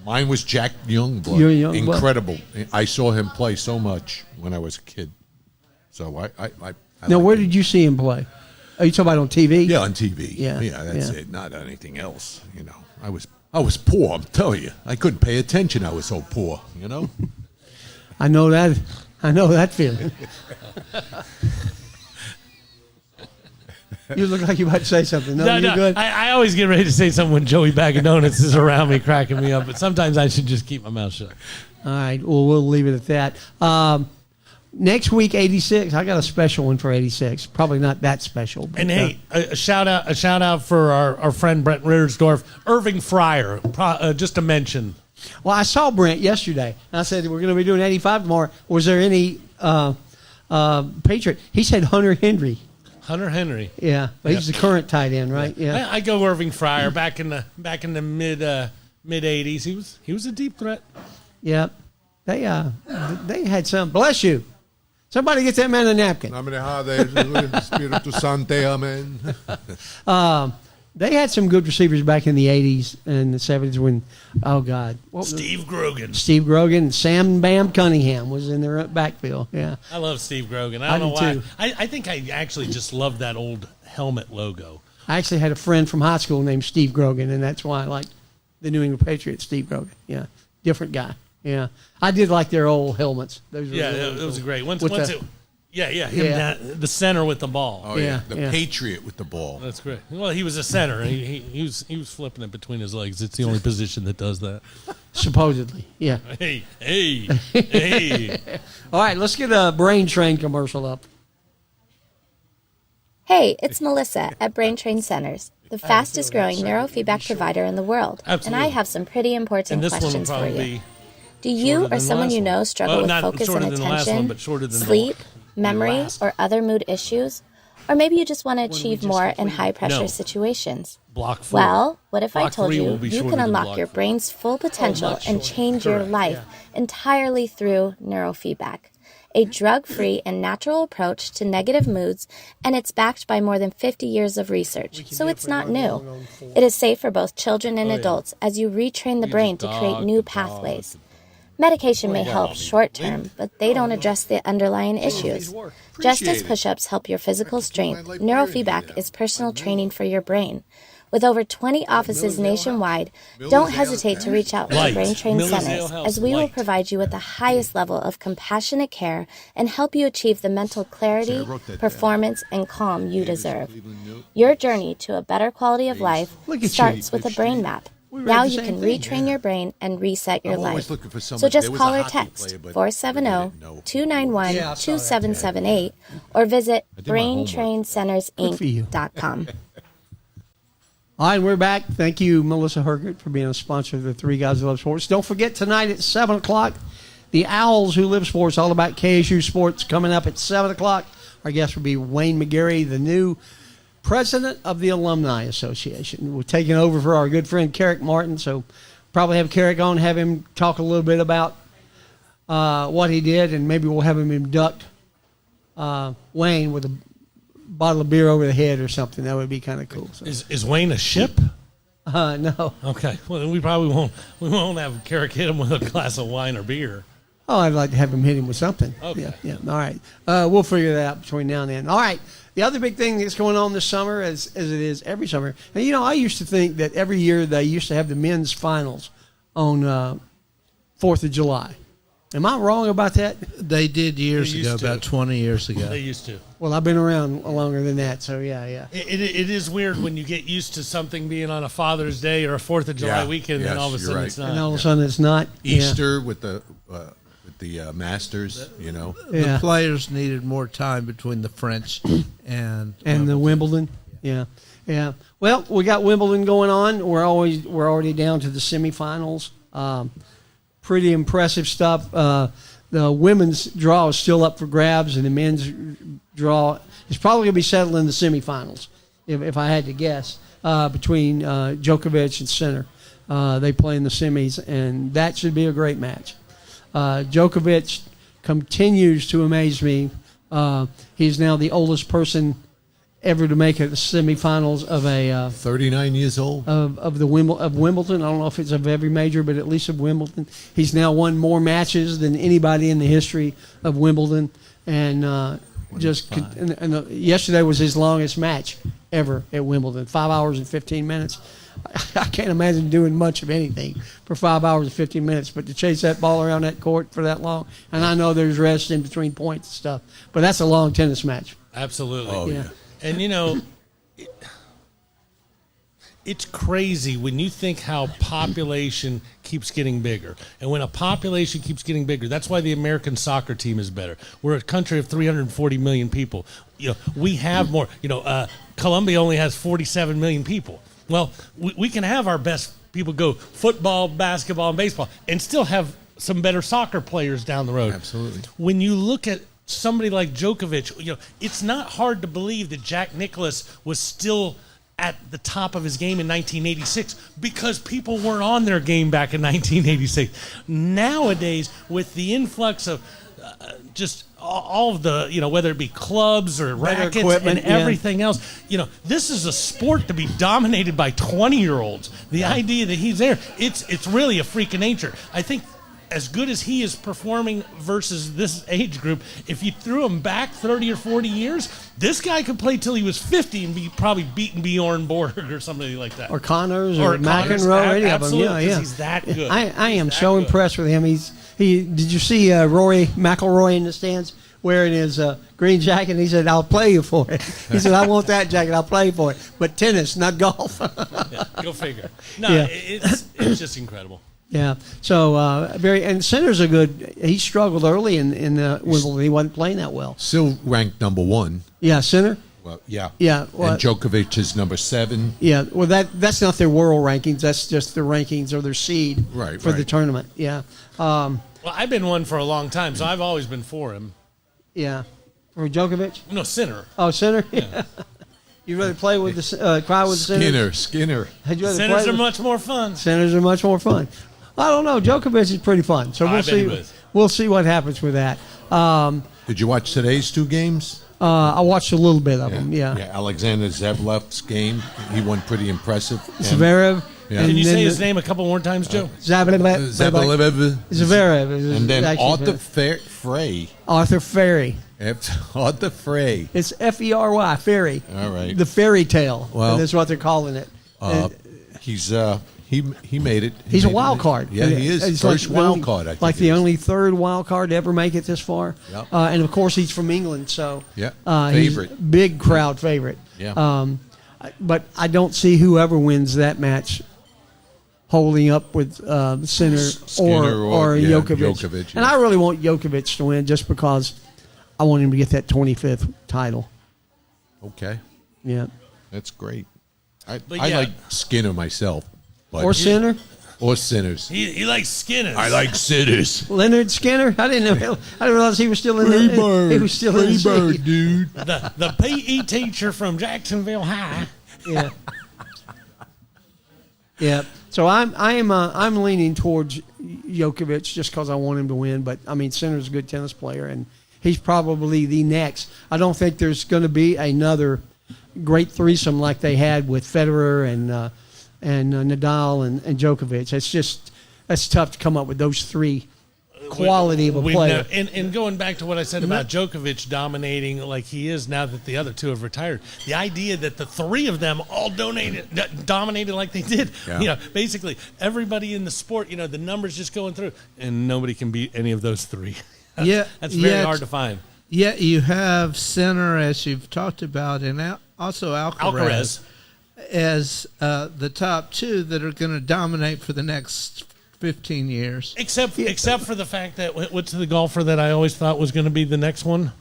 Mine was Jack Youngblood. You're Youngblood. Incredible. I saw him play so much when I was a kid. So I Now, like where him. did you see him play? Are you talking about on TV? Yeah, on TV. Yeah, That's yeah. it. Not anything else. I was poor. I'm telling you, I couldn't pay attention. I was so poor. I know that. I know that feeling. You look like you about to say something. No, you're good. I always get ready to say something when Joey Bag of Donuts is around me, cracking me up. But sometimes I should just keep my mouth shut. All right. Well, we'll leave it at that. Next week, 86. I got a special one for 86. Probably not that special. But, And hey, a shout out for our friend Brent Rittersdorf, Irving Fryer. Just to mention. well, I saw Brent yesterday, and I said we're going to be doing 85 tomorrow. Was there any Patriot? He said Hunter Henry. Hunter Henry. Yeah, but he's the current tight end, right? Yeah. I go Irving Fryer back in the mid 80s. He was a deep threat. Yeah. They had some. Bless you. Somebody get that man a napkin. Spiritu Sante, amen. They had some good receivers back in the 80s and the 70s when, oh, God. Steve Grogan. Steve Grogan, Sam Bam Cunningham was in their backfield. Yeah. I love Steve Grogan. I I don't know do why. too. I think I actually just love that old helmet logo. I actually had a friend from high school named Steve Grogan, and that's why I liked the New England Patriots, Steve Grogan. Yeah. Different guy. Yeah. I did like their old helmets. Those were Yeah, really it was cool. great. With Him Yeah. the center with the ball. Oh Yeah, the yeah. Patriot with the ball. That's great. Well, he was a center. He was flipping it between his legs. It's the only position that does that. Supposedly. Yeah. Hey. All right, let's get a Brain Train commercial up. Hey, it's Melissa at Brain Train Centers, the fastest growing neurofeedback provider in the world. Absolutely. And I have some pretty important And this one will questions for probably you. be Do you shorter or than the someone last you know one. struggle Well, with not focus shorter and than the last attention, one, but shorter than the sleep, the memory, last. or other mood issues? Or maybe you just want to achieve more in high pressure No. situations. block 4. Well, what if I Block told 3 will you be you shorter can than unlock block your 4. brain's full potential much and shorter. change your Correct. life entirely through neurofeedback? A drug-free and natural approach to negative moods, and it's backed by more than 50 years of research, so it's not new. It is safe for both children and adults as you retrain the brain to create new pathways. Medication may help short term, but they don't address the underlying issues. Just as push-ups help your physical strength, neurofeedback is personal training for your brain. With over 20 offices nationwide, don't hesitate to reach out to Light. Brain Train Milledgevale Centers, House, as we will light. provide you with the highest level of compassionate care and help you achieve the mental clarity, performance, and calm you deserve. Your journey to a better quality of life Look at you. starts with a brain map. read Now the you same can thing, retrain your brain and reset your I'm always life. looking for So someone- just there was call a or hockey text player, but we didn't know. 470-291-2778 or visit did my homework. braintraincentersinc.com. All right, we're back. Thank you, Melissa Hergert, for being a sponsor of the Three Guys That Love Sports. Don't forget, tonight at 7 o'clock, the Owls Who Live Sports, all about KSU sports, coming up at 7 o'clock. Our guest will be Wayne McGarry, the new president of the Alumni Association. We're taking over for our good friend Carrick Martin, so probably have Carrick on, have him talk a little bit about what he did, and maybe we'll have him induct Wayne with a bottle of beer over the head or something. That would be kind of cool. So. Is Wayne a ship? No. Okay. Well, then we probably won't. We won't have Carrick hit him with a glass of wine or beer. Oh, I'd like to have him hit him with something. Okay. Yeah, yeah. All right. We'll figure that out between now and then. All right. The other big thing that's going on this summer, as it is every summer, and I used to think that every year they used to have the men's finals on 4th of July. Am I wrong about that? They did years They used ago, to. about 20 years ago. They used to. Well, I've been around longer than that, so yeah. It is weird when you get used to something being on a Father's Day or a 4th of July Yeah. weekend, and Yes, all of a you're sudden right. it's not. And all of a sudden it's not. Easter with the Masters, The Yeah. players needed more time between the French and And the Wimbledon. Yeah. Well, we got Wimbledon going on. We're already down to the semifinals. Pretty impressive stuff. The women's draw is still up for grabs, and the men's draw is probably going to be settled in the semifinals, if I had to guess, between Djokovic and Sinner. They play in the semis, and that should be a great match. Djokovic continues to amaze me. He's now the oldest person ever to make it the semifinals of a 39 years old. of Wimbledon. I don't know if it's of every major, but at least of Wimbledon. He's now won more matches than anybody in the history of Wimbledon, and yesterday was his longest match ever at Wimbledon, 5 hours and 15 minutes. I can't imagine doing much of anything for 5 hours and 15 minutes, but to chase that ball around that court for that long, and I know there's rest in between points and stuff, but that's a long tennis match. Absolutely. Oh, yeah. And it's crazy when you think how population keeps getting bigger. And when a population keeps getting bigger, that's why the American soccer team is better. We're a country of 340 million people. We have more. Colombia only has 47 million people. Well, we can have our best people go football, basketball, and baseball and still have some better soccer players down the road. Absolutely. When you look at somebody like Djokovic, it's not hard to believe that Jack Nicklaus was still at the top of his game in 1986 because people weren't on their game back in 1986. Nowadays, with the influx of just all of the, whether it be clubs or rackets equipment, and everything else, this is a sport to be dominated by 20-year-olds. The idea that he's there, it's really a freak of nature. I think as good as he is performing versus this age group, if you threw him back 30 or 40 years, this guy could play till he was 50 and be probably beating Bjorn Borg or somebody like that. Or Connors or Connors, McEnroe, any of them. absolutely, Yeah, 'cause yeah. he's that good. I am He's so that good. impressed with him. Did you see Rory McIlroy in the stands wearing his green jacket? He said, "I'll play you for it." He said, "I want that jacket. I'll play you for it." But tennis, not golf. Yeah, go figure. No, Yeah. it's just incredible. Yeah. So and Sinner's a good. He struggled early in Wimbledon. He wasn't playing that well. Still ranked number one. Yeah, Sinner. Well, yeah. Yeah, well- and Djokovic is number 7. Yeah. Well, that's not their world rankings. That's just their rankings or their seed Right, for the right. tournament. Yeah. Well, I've been one for a long time, so I've always been for him. Yeah. For Djokovic. No, Sinner. Oh, Sinner. Yeah. You rather play with the cry with the Sinner? Skinner. Had you rather Sinners play are with- much more fun. Sinners are much more fun. I don't know. Djokovic is pretty fun, so I we'll bet he see. was. We'll see what happens with that. Did you watch today's 2 games? I watched a little bit of them. Yeah. Alexander Zverev's game. He won pretty impressive. And Zverev. Yeah. and Can you then say his the- name a couple more times, Joe? Zverev. Zverev. And then Actually, Arthur Frey. Arthur Ferry. Arthur Frey. It's Ferry. Ferry. All right. The fairy tale. Well- That's what they're calling it. He's he made it. He's a made it. wild card. Yeah, he is. He's First the wild only- card, I think. Like it the is. only third wild card to ever make it this far. Yep. And of course, he's from England, so Yeah, he's favorite. big crowd favorite. Yeah. But I don't see whoever wins that match holding up with Sinner Skinner or yeah, Djokovic. Djokovic, And yeah. I really want Djokovic to win just because I want him to get that 25th title. Okay, Yeah. that's great. I yeah. like Skinner myself. But Or Sinner. Or Sinners. He likes Skinners. I like Sinners. Leonard Skinner. I didn't know. I didn't realize he was still in the. He was still in the city. dude. the PE teacher from Jacksonville High. Yeah. Yeah. So I'm leaning towards Djokovic just because I want him to win. But I mean, Sinner's a good tennis player, and he's probably the next. I don't think there's going to be another great threesome like they had with Federer and Nadal and Djokovic. That's tough to come up with those three quality of a player. And going back to what I said about Djokovic dominating like he is now that the other two have retired, the idea that the three of them all dominated like they did, basically everybody in the sport, the numbers just going through, and nobody can beat any of those three. That's very hard to find. Yeah, you have Sinner, as you've talked about, and also Alcaraz as the top two that are going to dominate for the next 15 years. Except for the fact that what's the golfer that I always thought was going to be the next one?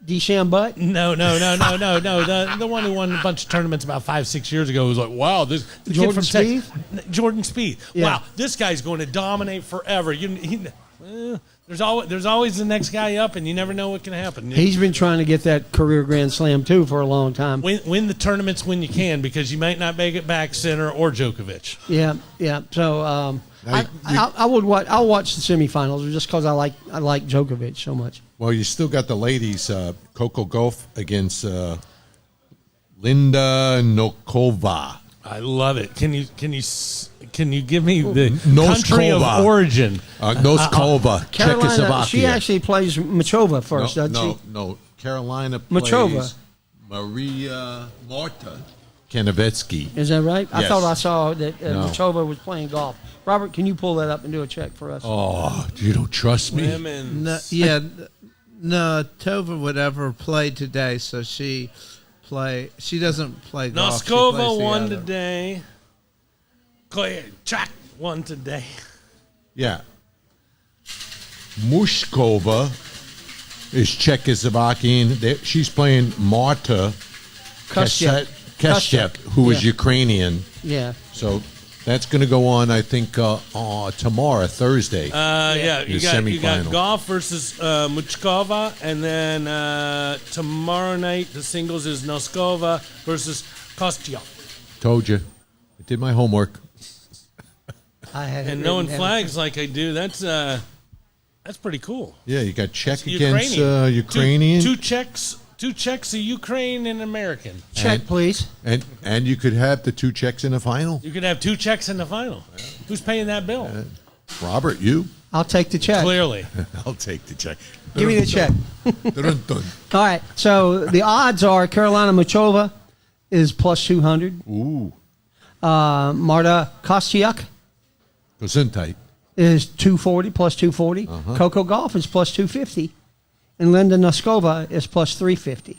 DeChambeau? No. The one who won a bunch of tournaments about 5-6 years ago was like, wow, this the kid from Texas, Jordan Spieth. Yeah. Wow, this guy's going to dominate forever. There's always the next guy up, and you never know what can happen. He's been trying to get that career Grand Slam too for a long time. Win the tournaments when you can, because you might not make it back, Sinner or Djokovic. Yeah. So I'll watch the semifinals just because I like Djokovic so much. Well, you still got the ladies. Coco Gauff against Linda Nokova. I love it. Can you give me the Noskova. country of origin? Noskova, Carolina, Czechoslovakia. she actually plays Machova first, doesn't she? No. Carolina plays Machova. Maria Marta Kanevetsky. Is that right? I Yes. thought I saw that No. Machova was playing golf. Robert, can you pull that up and do a check for us? Oh, you don't trust me? Women. No, Tova would ever play today, so she doesn't play golf. She plays Noskova the won other. today. Chak won today. Yeah. Mushkova is Czechoslovakian. She's playing Marta Kostyuk, who is Yeah. Ukrainian. Yeah. So that's going to go on, I think, tomorrow, Thursday. You The got semifinal. golf versus Muchkova, and then tomorrow night the singles is Noskova versus Kostyuk. Told you. I did my homework. I had it And knowing written down. flags like I do, that's pretty cool. Yeah, you got Czech It's against Ukrainian. Two Czechs, a Ukraine, and an American. Check, please. And you could have the two Czechs in the final. You could have two Czechs in the final. Who's paying that bill? Robert, you? I'll take the check. Clearly. I'll take the check. Give me the check. Dun-dun-dun. All right. So the odds are Carolina Machova is plus 200. Ooh. Marta Kostyuk Gesundheit. is 240, plus 240. Coco Gauff is plus 250. And Linda Noskova is plus 350.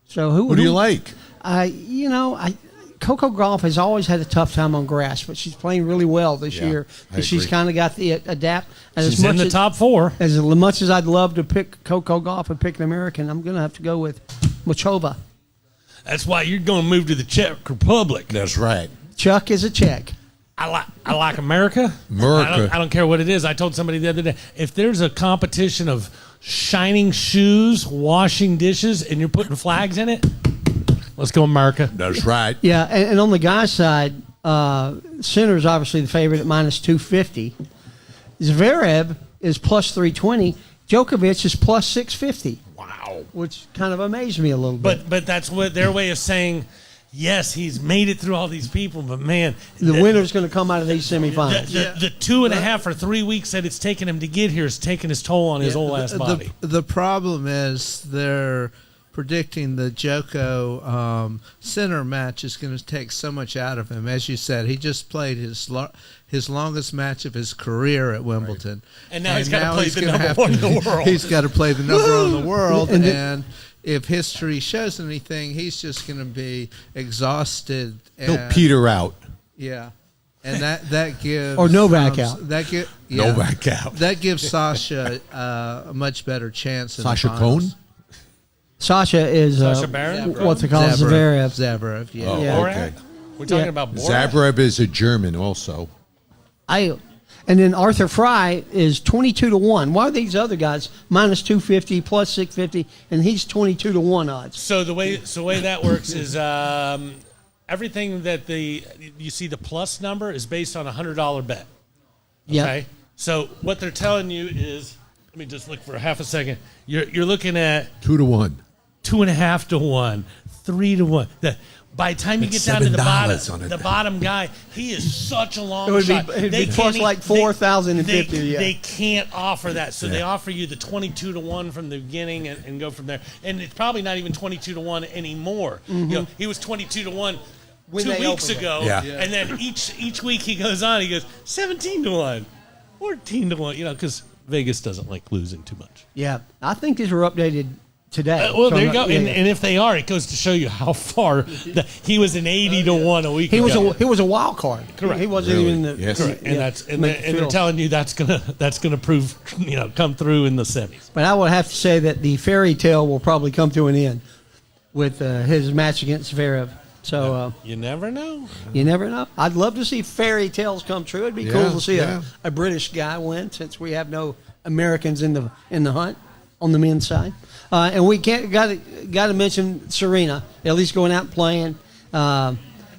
So Who do you like? Coco Gauff has always had a tough time on grass, but she's playing really well this Yeah, year. I She's agree. kind of got the adapt. And She's in the top four. As much as I'd love to pick Coco Gauff and pick an American, I'm going to have to go with Machova. That's why you're going to move to the Czech Republic. That's right. Chuck is a Czech. I like America. America. I don't care what it is. I told somebody the other day, if there's a competition of shining shoes, washing dishes, and you're putting flags in it, let's go America. That's right. Yeah, and on the guy's side, Sinner's obviously the favorite at minus 250. Zverev is plus 320. Djokovic is plus 650. Wow. Which kind of amazed me a little bit. But that's what their way of saying, yes, he's made it through all these people, but man, The winner's going to come out of these semifinals. the 2.5 or 3 weeks that it's taken him to get here is taking his toll on his old ass body. The problem is they're predicting the Joko Sinner match is going to take so much out of him. As you said, he just played his longest match of his career at Wimbledon. And now he's gotta play he's the gonna number have one in the world. He's got to play the number one in the world. And And if history shows anything, he's just going to be exhausted. He'll and- peter out. Yeah. And that gives Or Novak out. Novak out. That gives Sasha a much better chance. In Sasha the finals. Cohn? Sasha is Sasha Baron? what's it called? Zverev. Zverev, yeah. Oh, Yeah. okay. We're talking Yeah. about Borat. Zabrev is a German also. And then Arthur Fry is 22-1. Why are these other guys minus 250, plus 650, and he's 22-1 odds? So the way that works is everything that you see the plus number is based on a $100 bet. Yeah. Okay. So what they're telling you is, let me just look for half a second. You're looking at 2-1. 2.5 to 1, 3-1. By the time you It's get down to $7 on the it. bottom guy, he is such a long It would be- shot. it'd They be plus can't like they- 4,050, They, yeah. they can't offer that, so they Yeah. offer you the 22-1 from the beginning and go from there. And it's probably not even 22-1 anymore. You know, he was 22-1 When 2 they weeks opened it. ago, Yeah. and then each week he goes on, he goes 17-1, 14-1. You know, because Vegas doesn't like losing too much. Yeah, I think these were updated today. Well, So there you I'm go. not- yeah, And, yeah. and if they are, it goes to show you how far he was an 80-1 a week He was ago. a wild card. Correct. He wasn't Really? even the Yes. Correct. And yeah, that's and, make they, the and they're field. telling you that's gonna prove come through in the semis. But I would have to say that the fairy tale will probably come to an end with his match against Zverev. So You never know. you never know. I'd love to see fairy tales come true. It'd be cool Yeah, to see yeah. a British guy win, since we have no Americans in the hunt on the men's side. And we got to mention Serena, at least going out and playing.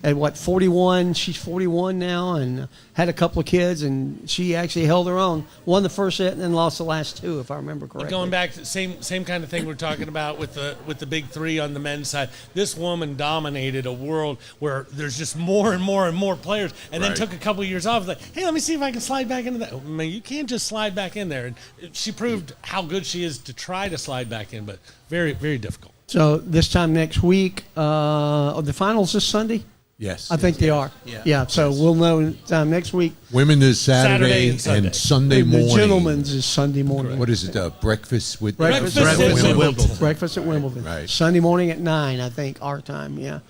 At 41? She's 41 now, and had a couple of kids, and she actually held her own. Won the first set and then lost the last two, if I remember correctly. Going back to same kind of thing we're talking about with the big three on the men's side. This woman dominated a world where there's just more and more and more players, and then Right. took a couple of years off. Like, hey, let me see if I can slide back into that. I mean, you can't just slide back in there. And she proved how good she is to try to slide back in, but very, very difficult. So this time next week, are the finals this Sunday? Yes. I think they are. Yeah. So we'll know next week. Women is Saturday Saturday, and Sunday. and Sunday The morning. gentlemen's is Sunday morning. What is it? Breakfast with Breakfast at Wimbledon. Breakfast at Wimbledon. Right. Sunday morning at 9, I think, our time. Yeah.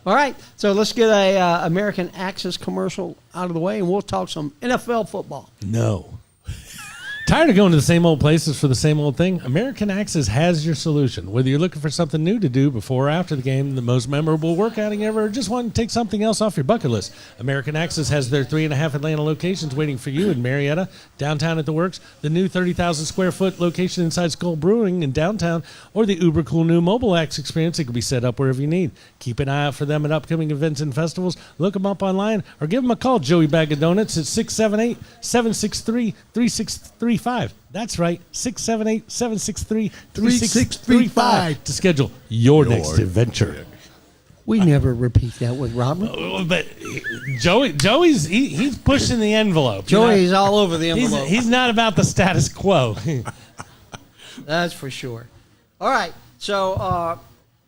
All right. So let's get a American Access commercial out of the way, and we'll talk some NFL football. No. Tired of going to the same old places for the same old thing? American Access has your solution. Whether you're looking for something new to do before or after the game, the most memorable workouting ever, or just want to take something else off your bucket list, American Access has their 3.5 Atlanta locations waiting for you in Marietta, downtown at the Works, the new 30,000 square foot location inside Skull Brewing in downtown, or the uber cool new mobile Axe experience that can be set up wherever you need. Keep an eye out for them at upcoming events and festivals. Look them up online or give them a call, Joey Bag of Donuts, at 678-763-3635. That's right, 678-763-3635 to schedule your next adventure. We never repeat that with Robert. But Joey's he's pushing the envelope. you know? Joey's all over the envelope. He's not about the status quo. That's for sure. All right. So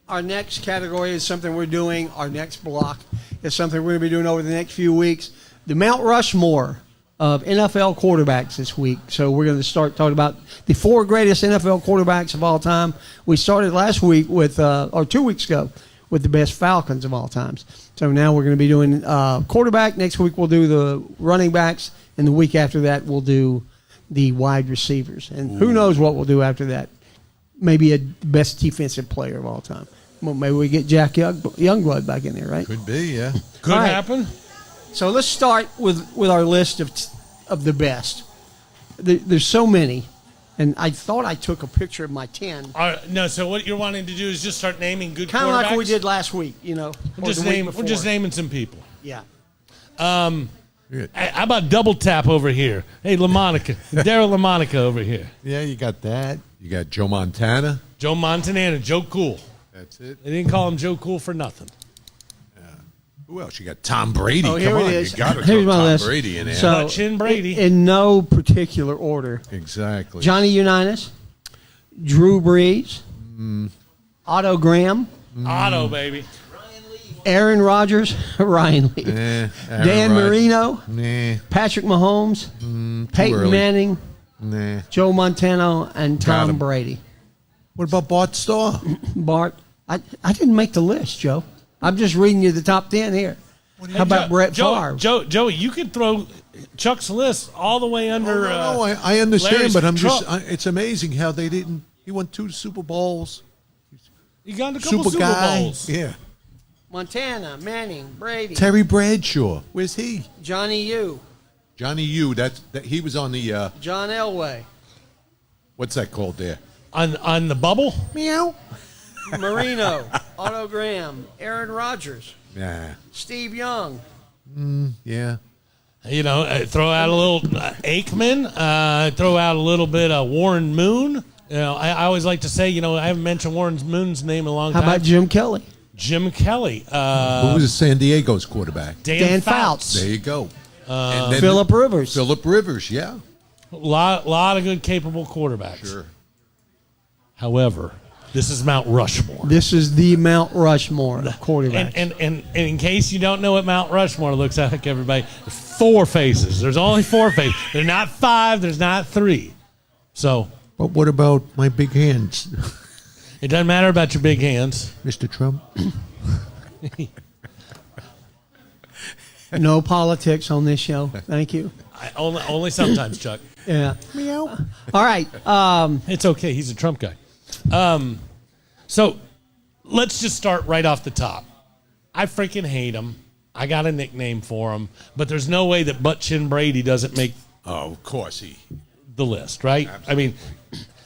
our next category is something we're doing. Our next block is something we're going to be doing over the next few weeks. The Mount Rushmore of NFL quarterbacks this week. So we're going to start talking about the 4 greatest NFL quarterbacks of all time. We started last week with, or 2 weeks ago, with the best Falcons of all times. So now we're going to be doing quarterback. Next week we'll do the running backs, and the week after that we'll do the wide receivers. And who knows what we'll do after that. Maybe a best defensive player of all time. Well, maybe we get Jack Youngblood back in there, right? Could be, yeah. Could All right. happen. So let's start with our list of the best. There's so many, and I thought I took a picture of my 10. No, so what you're wanting to do is just start naming good Kind of quarterbacks? like we did last week, you know. We're or just, the week we're just before. naming some people. Yeah. How about double tap over here? Hey, LaMonica. Daryl LaMonica over here. Yeah, you got that. You got Joe Montana. Joe Montana, Joe Cool. That's it. They didn't call him Joe Cool for nothing. Who else? You got Tom Brady. Oh, here Come it on, is. you got to Here's throw my Tom list. Brady in there. So, Chin Brady. In no particular order. Exactly. Johnny Unitas, Drew Brees, Otto Graham, Otto, baby. Aaron Rodgers, Ryan Lee, Aaron Dan Rodgers. Marino, Nah, Patrick Mahomes, Peyton early. Manning, nah. Joe Montana, and Got Tom him. Brady. What about Bart Starr? Bart, I didn't make the list, Joe. I'm just reading you the top 10 here. How about Brett Favre? Joey, you could throw Chuck's list all the way under. No, I understand, Larry's but I'm Trump. just. It's amazing how they didn't. He won 2 Super Bowls. You got a couple Super guy. Bowls. Yeah. Montana, Manning, Brady, Terry Bradshaw. Where's he? Johnny U, Johnny U. That he was on the. John Elway, What's that called there? On the bubble. Meow. Marino, Otto Graham, Aaron Rodgers, Nah. Steve Young. Yeah. You know, throw out a little Aikman. Throw out a little bit of Warren Moon. You know, I always like to say, you know, I haven't mentioned Warren Moon's name in a long How time. about Jim Kelly? Jim Kelly? Who was San Diego's quarterback? Dan Fouts. There you go. And then Phillip Rivers. Phillip Rivers, yeah. Lot of good, capable quarterbacks. Sure. However, this is Mount Rushmore. This is the Mount Rushmore of quarterbacks. And in case you don't know what Mount Rushmore looks like, everybody, 4 faces. There's only 4 faces. There's not 5. There's not 3. So But what about my big hands, it doesn't matter about your big hands. Mr. Trump? No politics on this show. Thank you. Only sometimes, Chuck. Yeah. Meow. All right. It's okay. He's a Trump guy. So let's just start right off the top. I freaking hate him. I got a nickname for him, but there's no way that Butt Chin Brady doesn't make Oh, of course the list, right? I mean,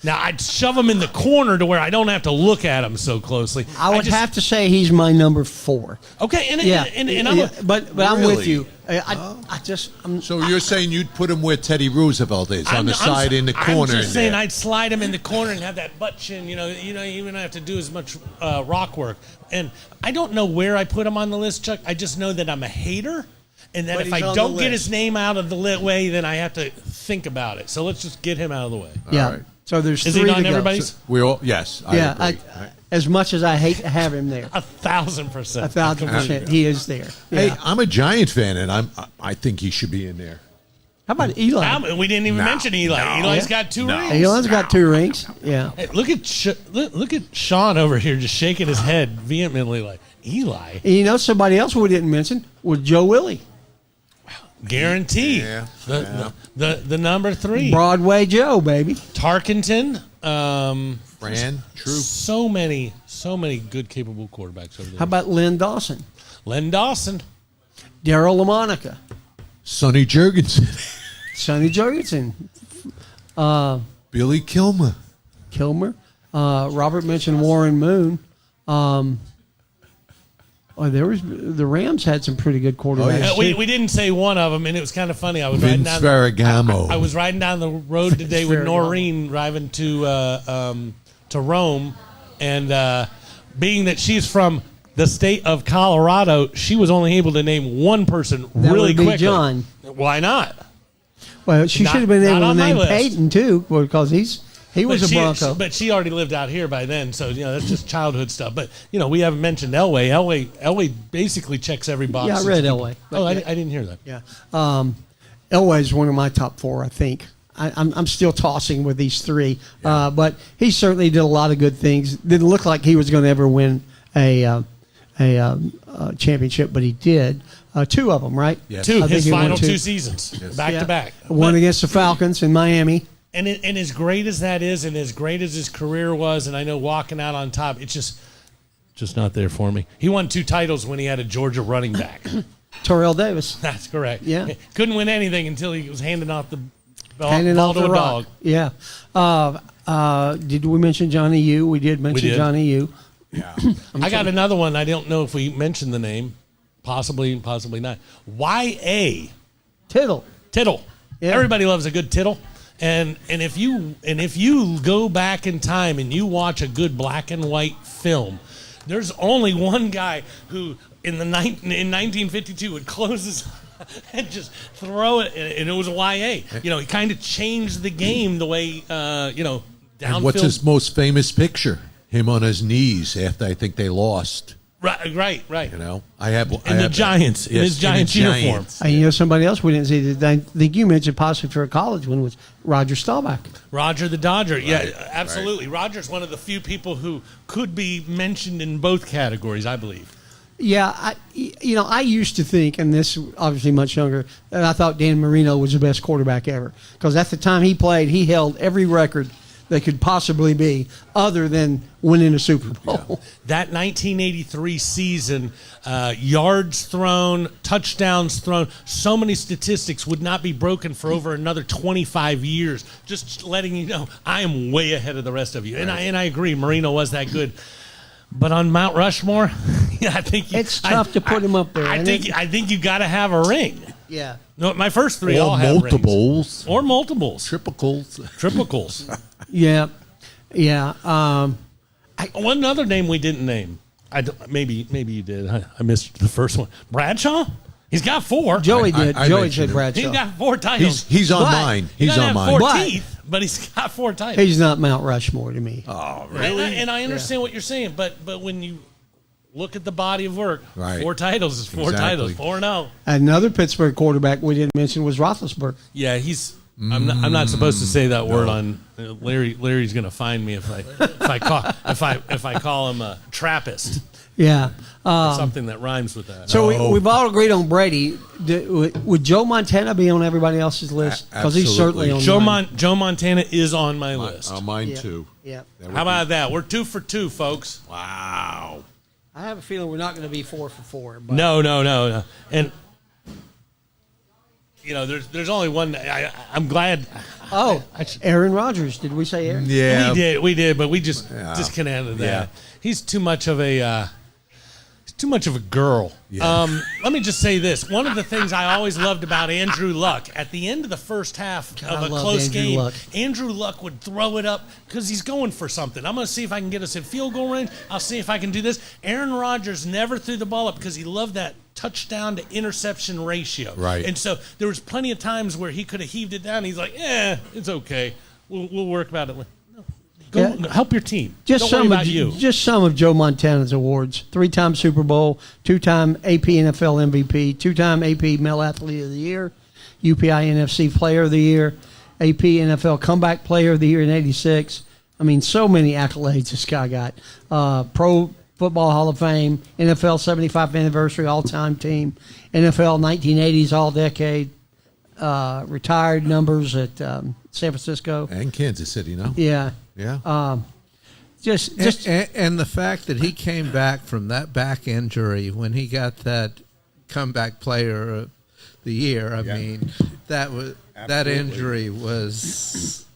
now I'd shove him in the corner to where I don't have to look at him so closely. I would just have to say he's my number 4. Okay, and Yeah. and I'm Yeah, but I'm with Really? you. I just I'm, So you're saying you'd put him where Teddy Roosevelt is, on the side in the corner. I'm just in saying there. I'd slide him in the corner and have that butt chin. You know, you don't have to do as much rock work. And I don't know where I put him on the list, Chuck. I just know that I'm a hater, and that But if he's I on don't the get list. his name out of the way, then I have to think about it. So let's just get him out of the way. yeah. right. So there's Is 3 he to on go. everybody's? We all yes. I Yeah. agree. As much as I hate to have him there, 1,000%. 1,000%, he is there. Hey, Yeah. I'm a Giant fan, and I think he should be in there. How about Eli? We didn't even No, mention Eli. no. Eli's got 2 No. rings. Eli's got 2 rings. Yeah. Hey, look at Sean over here just shaking his head vehemently like, Eli? And you know somebody else we didn't mention was Joe Willie, Guaranteed. Yeah, The number 3. Broadway Joe, baby. Tarkenton. Fran, true. So many good, capable quarterbacks over there. How about Lynn Dawson, Len Dawson? Daryl LaMonica, Sonny Jurgensen, Sonny Jurgensen, Billy Kilmer. Kilmer. Robert mentioned Warren Moon. There was the Rams had some pretty good quarterbacks. yeah. We too. didn't say one of them, and it was kind of funny. I was Vince Ferragamo. I was riding down the road today with Noreen, driving to Rome, and being that she's from the state of Colorado, she was only able to name one person That really would be quickly. John. Why not? Well, she Not- should have been not able to on my name list. Peyton too, because he was a Bronco. But she already lived out here by then, so that's just childhood stuff. But we haven't mentioned Elway. Elway basically checks every box. Yeah, I read Elway. Oh, But I yeah. didn't hear that. Yeah. Elway's one of my top 4, I think. I'm still tossing with these 3, but he certainly did a lot of good things. Didn't look like he was going to ever win a championship, but he did. 2 of them, right? Yes. Two, I think his he won final 2. 2 seasons, back Yeah. to back. One But- against the Falcons in Miami. And as great as that is, and as great as his career was, and I know walking out on top, it's just not there for me. He won 2 titles when he had a Georgia running back. Terrell Davis. That's correct. Yeah. Couldn't win anything until he was handing off the Handing ball off to the a rock. dog. Yeah. Did we mention Johnny U? We did mention did. Johnny U. I got another one. I don't know if we mentioned the name. Possibly not. Y.A. Tittle. Tittle. Yeah. Everybody loves a good tittle. And if you go back in time and you watch a good black and white film, there's only one guy who in 1952 would close his and just throw it, and it was a YA. He kind of changed the game the way downfield. And what's his most famous picture? Him on his knees after I think they lost. Right. I have In the Giants, in his Giants uniform. Somebody else we didn't see that I think you mentioned possibly for a college one was Roger Staubach. Roger the Dodger. Yeah, absolutely. Roger's one of the few people who could be mentioned in both categories, I believe. Yeah, I used to think, and this obviously much younger, that I thought Dan Marino was the best quarterback ever. Because at the time he played, he held every record that could possibly be other than winning a Super Bowl. That 1983 season, yards thrown, touchdowns thrown, so many statistics would not be broken for over another 25 years. Just letting you know, I am way ahead of the rest of you. And I agree, Marino was that good. But on Mount Rushmore, I think It's tough to put him up there, I isn't think you got to have a ring. Yeah. No, my first 3 all Or have multiples. rings. Or multiples. Triplicals. Triplicals. Yeah. Yeah. One other name we didn't name. Maybe you did. I missed the first one. Bradshaw. He's got 4. Joey did. I Joey mentioned said him. Bradshaw. He's got 4 titles. He's on But- mine. He He's doesn't on have mine. 4 But- teeth, but he's got 4 titles. He's not Mount Rushmore to me. Oh, And I understand what you're saying, but when you look at the body of work, Right. 4 titles is 4 Exactly. titles, 4-0. Another Pittsburgh quarterback we didn't mention was Roethlisberger. Yeah, he's. I'm not supposed to say that word on Larry. Larry's going to find me if I call him a Trappist. Yeah. Or something that rhymes with that. So we've all agreed on Brady. Would Joe Montana be on everybody else's list? Because he's certainly on mine. Joe Montana is on my list. On mine Yeah. too. Yeah. How about that? We're 2 for 2, folks. Wow. I have a feeling we're not going to be 4 for 4. But No. And there's only one. I'm glad. Aaron Rodgers. Did we say Aaron? Yeah. We did, but we just discounted that. Yeah. He's too much of a girl. Yeah. Let me just say this. One of the things I always loved about Andrew Luck, at the end of the first half I of a loved close Andrew game, Luck. Andrew Luck would throw it up because he's going for something. I'm going to see if I can get us in field goal range. I'll see if I can do this. Aaron Rodgers never threw the ball up because he loved that touchdown to interception ratio. Right. And so there was plenty of times where he could have heaved it down. He's like, it's okay. We'll work about it. Go help your team. Don't worry about you. Just some of Joe Montana's awards: 3-time Super Bowl, 2-time AP NFL MVP, 2-time AP Male Athlete of the Year, UPI NFC Player of the Year, AP NFL Comeback Player of the Year in '86. I mean, so many accolades this guy got. Pro Football Hall of Fame, NFL 75th Anniversary All-Time Team, NFL 1980s All-Decade, retired numbers at San Francisco. And Kansas City, no? Yeah. Yeah. Just And the fact that he came back from that back injury when he got that comeback player of the year, I mean, that Absolutely. injury was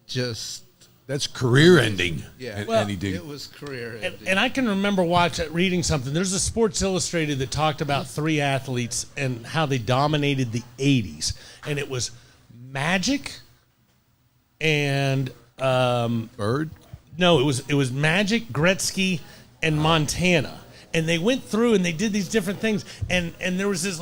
just That's career ending. yeah. And he did. It was career. And I can remember reading something. There's a Sports Illustrated that talked about 3 athletes and how they dominated the 80s. And it was Magic and Bird? no, it was Magic, Gretzky, and Montana. And they went through and they did these different things. And there was this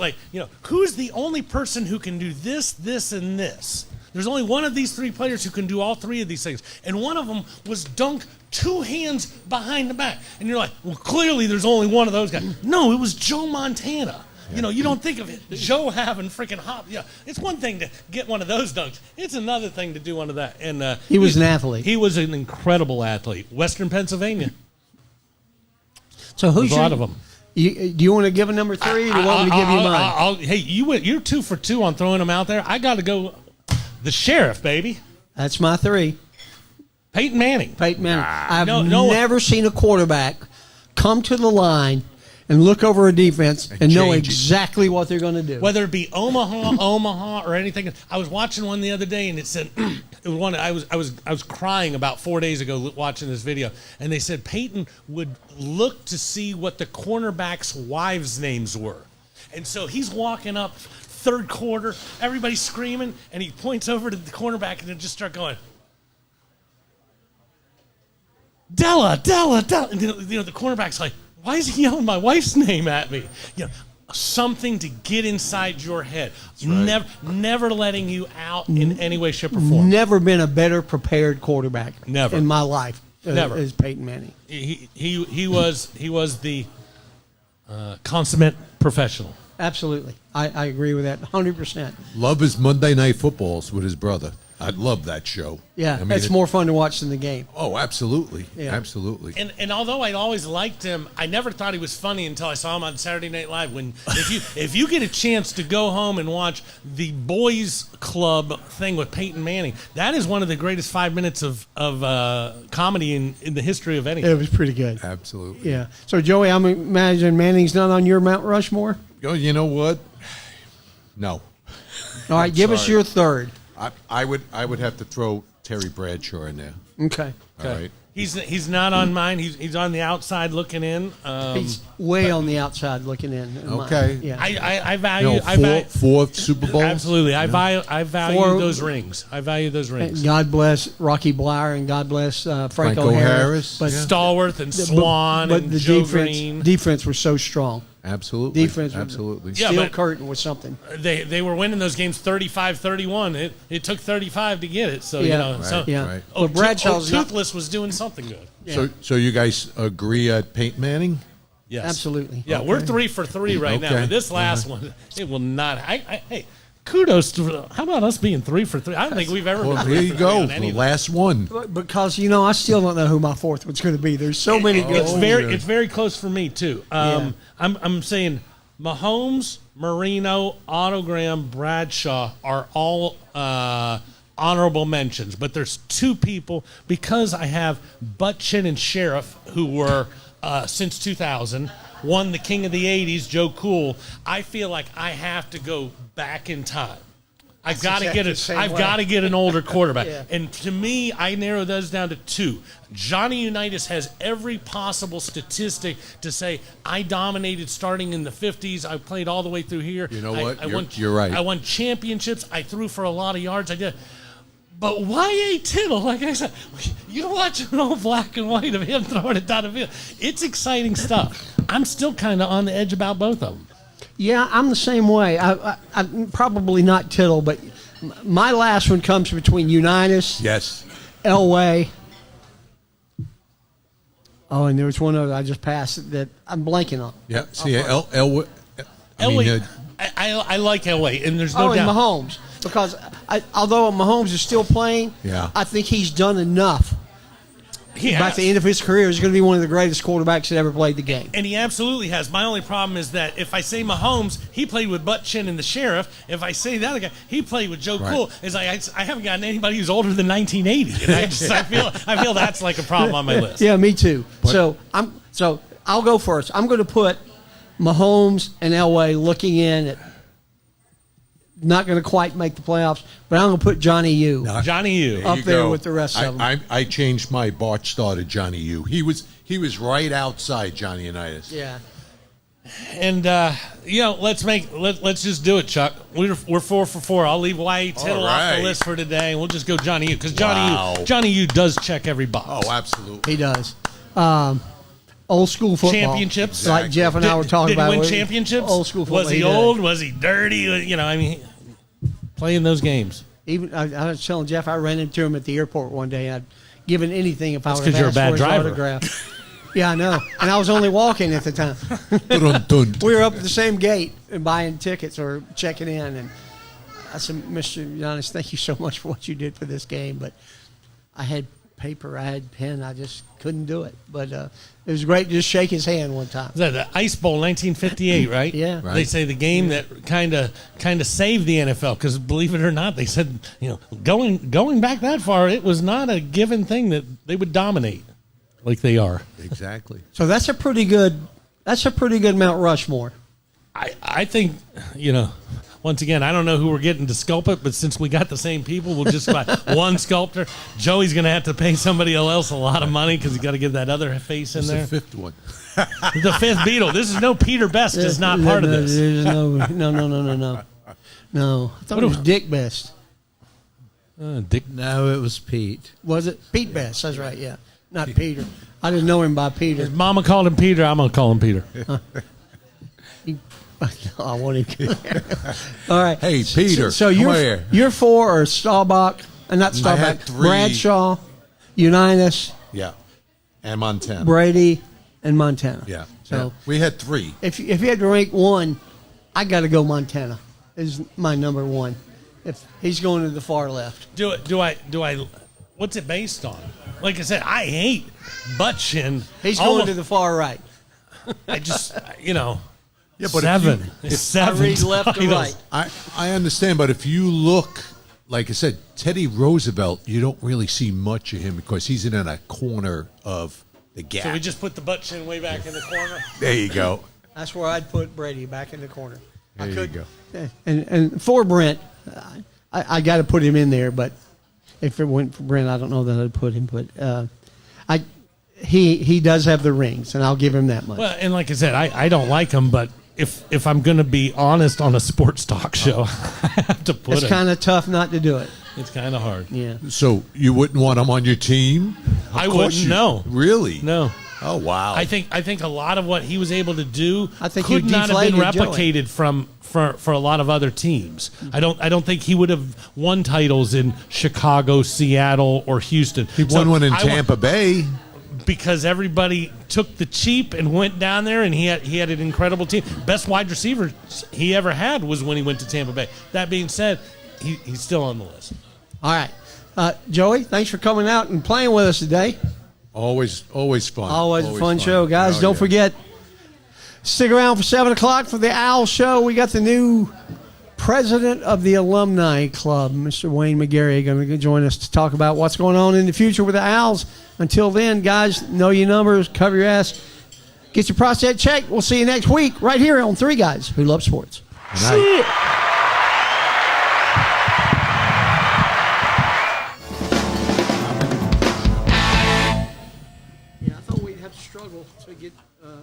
who's the only person who can do this, this, and this? There's only one of these 3 players who can do all 3 of these things. And one of them was dunk 2 hands behind the back. And you're like, well, clearly there's only one of those guys. No, it was Joe Montana. Yeah. You don't think of it. Joe having freaking hop. Yeah, it's one thing to get one of those dunks. It's another thing to do one of that. And he was an athlete. He was an incredible athlete. Western Pennsylvania. So who's There's a lot of them. Do you want to give a number 3? Or do you want me to give you mine? Hey, you're 2 for 2 on throwing them out there. I got to go. The sheriff, baby. That's my 3. Peyton Manning. Peyton Manning. I've no- never seen a quarterback come to the line and look over a defense and know change it. exactly what they're going to do. Whether it be Omaha, or anything. I was watching one the other day, and it said it was one. I was crying about 4 days ago watching this video, and they said Peyton would look to see what the cornerbacks' wives' names were, and so he's walking up third quarter, everybody's screaming, and he points over to the cornerback, and they just start going, Della. And the cornerback's like, why is he yelling my wife's name at me? Something to get inside your head. right. Never letting you out in any way, shape, or form. Never been a better prepared quarterback Never. in my life. Never. As Peyton Manning. He was the consummate professional. Absolutely. I agree with that 100%. Love his Monday Night Footballs with his brother. I love that show. Yeah, I mean, it's more fun to watch than the game. Oh, absolutely. Yeah. Absolutely. And although I always liked him, I never thought he was funny until I saw him on Saturday Night Live. If you get a chance to go home and watch the Boys Club thing with Peyton Manning, that is one of the greatest 5 minutes of comedy in the history of anything. It was pretty good. Absolutely. Yeah. So, Joey, I'm imagining Manning's not on your Mount Rushmore? Oh, you know what? No. All right, give us sorry. your third. I would have to throw Terry Bradshaw in there. Okay. All right. He's not on mine. He's on the outside looking in. He's way on the outside looking in. Okay. Yeah. I value. No, I value fourth Super Bowl. absolutely. I value Four- those rings. I value those rings. And God bless Rocky Blyer and God bless Franco Harris. But, Stallworth and Swan but and the Joe Green. defense was so strong. Absolutely. Defense was- Absolutely. Yeah, Steel but- curtain was something. They were winning those games 35-31. It took 35 to get it. So you Yeah. know. So Right, Yeah. right. But Bradshaw's not- Toothless was doing something good. So you guys agree at Peyton Manning? Yes, Absolutely. Yeah, we're 3 for 3 right now. Okay. But this last one, it will not. Hey, kudos to. How about us being 3 for 3? I don't think we've ever. Well, been here 3 you for 3 go. on The anything. last one. Because I still don't know who my fourth one's going to be. There's so many good. It's very close for me too. I'm saying Mahomes, Marino, Autogram, Bradshaw are all honorable mentions, but there's 2 people because I have Butchin and Sheriff who were since 2000. One, the king of the 80s, Joe Cool. I feel like I have to go back in time. I've got to exactly get the it. same I've way. got to get an older quarterback. Yeah. And to me, I narrow those down to 2. Johnny Unitas has every possible statistic to say I dominated starting in the 50s. I played all the way through here. You know what? I won, You're right. I won championships. I threw for a lot of yards. I did. But Y.A. Tittle, like I said, you watch an old black and white of him throwing it down the field. It's exciting stuff. I'm still kind of on the edge about both of them. Yeah, I'm the same way. I'm probably not Tittle, but my last one comes between Unitas, Yes. Elway. Oh, and there was one other I just passed that I'm blanking on. Yeah. See, Elway. Elway, I like Elway, and there's no and doubt. Mahomes. Because although Mahomes is still playing, Yeah. I think he's done enough. He By has. the end of his career, he's going to be one of the greatest quarterbacks that ever played the game. And he absolutely has. My only problem is that if I say Mahomes, he played with Butchin and the Sheriff. If I say the other guy, he played with Joe Right. Cool. It's like I haven't gotten anybody who's older than 1980. And I feel that's like a problem on my list. Yeah, me too. So I'll go first. I'm going to put Mahomes and Elway looking in at not going to quite make the playoffs, but I'm going to put Johnny U. Johnny U. Up You there go. with the rest of them. I changed my Bart Starr to Johnny U. He was right outside Johnny Unitas. Yeah. And let's just do it, Chuck. We're 4 for 4. I'll leave Y.A. Tittle off right. the list for today, and we'll just go Johnny U because Wow. Johnny U does check every box. Oh, absolutely. He does. Old school football. Championships. Like Jeff and I were talking Did about. he win it. championships? Old school football. Was he does. old? Was he dirty? Playing those games. Even I was telling Jeff, I ran into him at the airport one day. I'd given anything if I That's would 'cause have you're a asked bad for his driver. autograph. Yeah, I know. And I was only walking at the time. Dun-dun-dun. We were up at the same gate and buying tickets or checking in. And I said, Mr. Giannis, thank you so much for what you did for this game. But I had paper, I had pen, I just couldn't do it. But it was great to just shake his hand one time. Was that the Ice Bowl 1958, right? Yeah. Right. They say the game that kind of saved the NFL because believe it or not, they said going back that far, it was not a given thing that they would dominate like they are. Exactly. So that's a pretty good Mount Rushmore. I think once again, I don't know who we're getting to sculpt it, but since we got the same people, we'll just buy one sculptor. Joey's going to have to pay somebody else a lot of money because he's got to get that other face in It's there. the fifth one. The fifth Beatle. This is no Peter Best is not part of this. There's no. No, I thought it was Dick Best. Dick. No, it was Pete. Was it Pete Best? That's right. Yeah, not Peter. I didn't know him by Peter. His mama called him Peter. I'm going to call him Peter. I want him. All right. Hey, Peter, So come you're here. you're 4 or Staubach, not I Staubach. had 3. Bradshaw, Unitas, Yeah. And Montana. Brady, and Montana. Yeah. So Yeah. We had 3. if you had to rank one, I got to go Montana. Is my number one. If he's going to the far left. Do I? What's it based on? Like I said, I hate Butchin. He's going Almost- to the far right. I just, Yeah, but seven. I Seven. read left to titles. right. I understand, but if you look, like I said, Teddy Roosevelt, you don't really see much of him because he's in a corner of the gap. So we just put the Butchin way back in the corner. There you go. That's where I'd put Brady back in the corner. There you go. And for Brent, I got to put him in there. But if it went for Brent, I don't know that I'd put him. But he does have the rings, and I'll give him that much. Well, and like I said, I don't like him, but if I'm going to be honest on a sports talk show, I have to put It's him. kind of tough not to do it. It's kind of hard. Yeah. So you wouldn't want him on your team? I Of course wouldn't. you- No. Really? No. Oh wow. I think a lot of what he was able to do I think you could not have been deflated Joey. replicated for a lot of other teams. I don't think he would have won titles in Chicago, Seattle, or Houston. he won one in I want- Tampa Bay. because everybody took the cheap and went down there, and he had an incredible team. Best wide receiver he ever had was when he went to Tampa Bay. That being said, he's still on the list. All right. Joey, thanks for coming out and playing with us today. Always fun. Always a fun show, guys. Oh, Don't yeah. forget, stick around for 7 o'clock for the Owl Show. We got the new president of the Alumni Club, Mr. Wayne McGarry, going to join us to talk about what's going on in the future with the Owls. Until then, guys, know your numbers, cover your ass, get your prostate checked. We'll see you next week right here on Three Guys Who Love Sports. Good night. Yeah, I thought we'd have to struggle to get to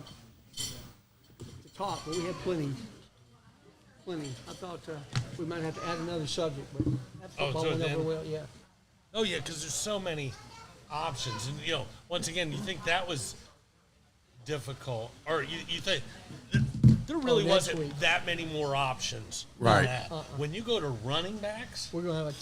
talk, but we had plenty. I thought we might have to add another subject, but that football so went over then- well, yeah. Oh yeah, because there's so many options, and once again, you think that was difficult, or you think there really next wasn't week. that many more options. Right. Than that. When you go to running backs, We're going to have a tough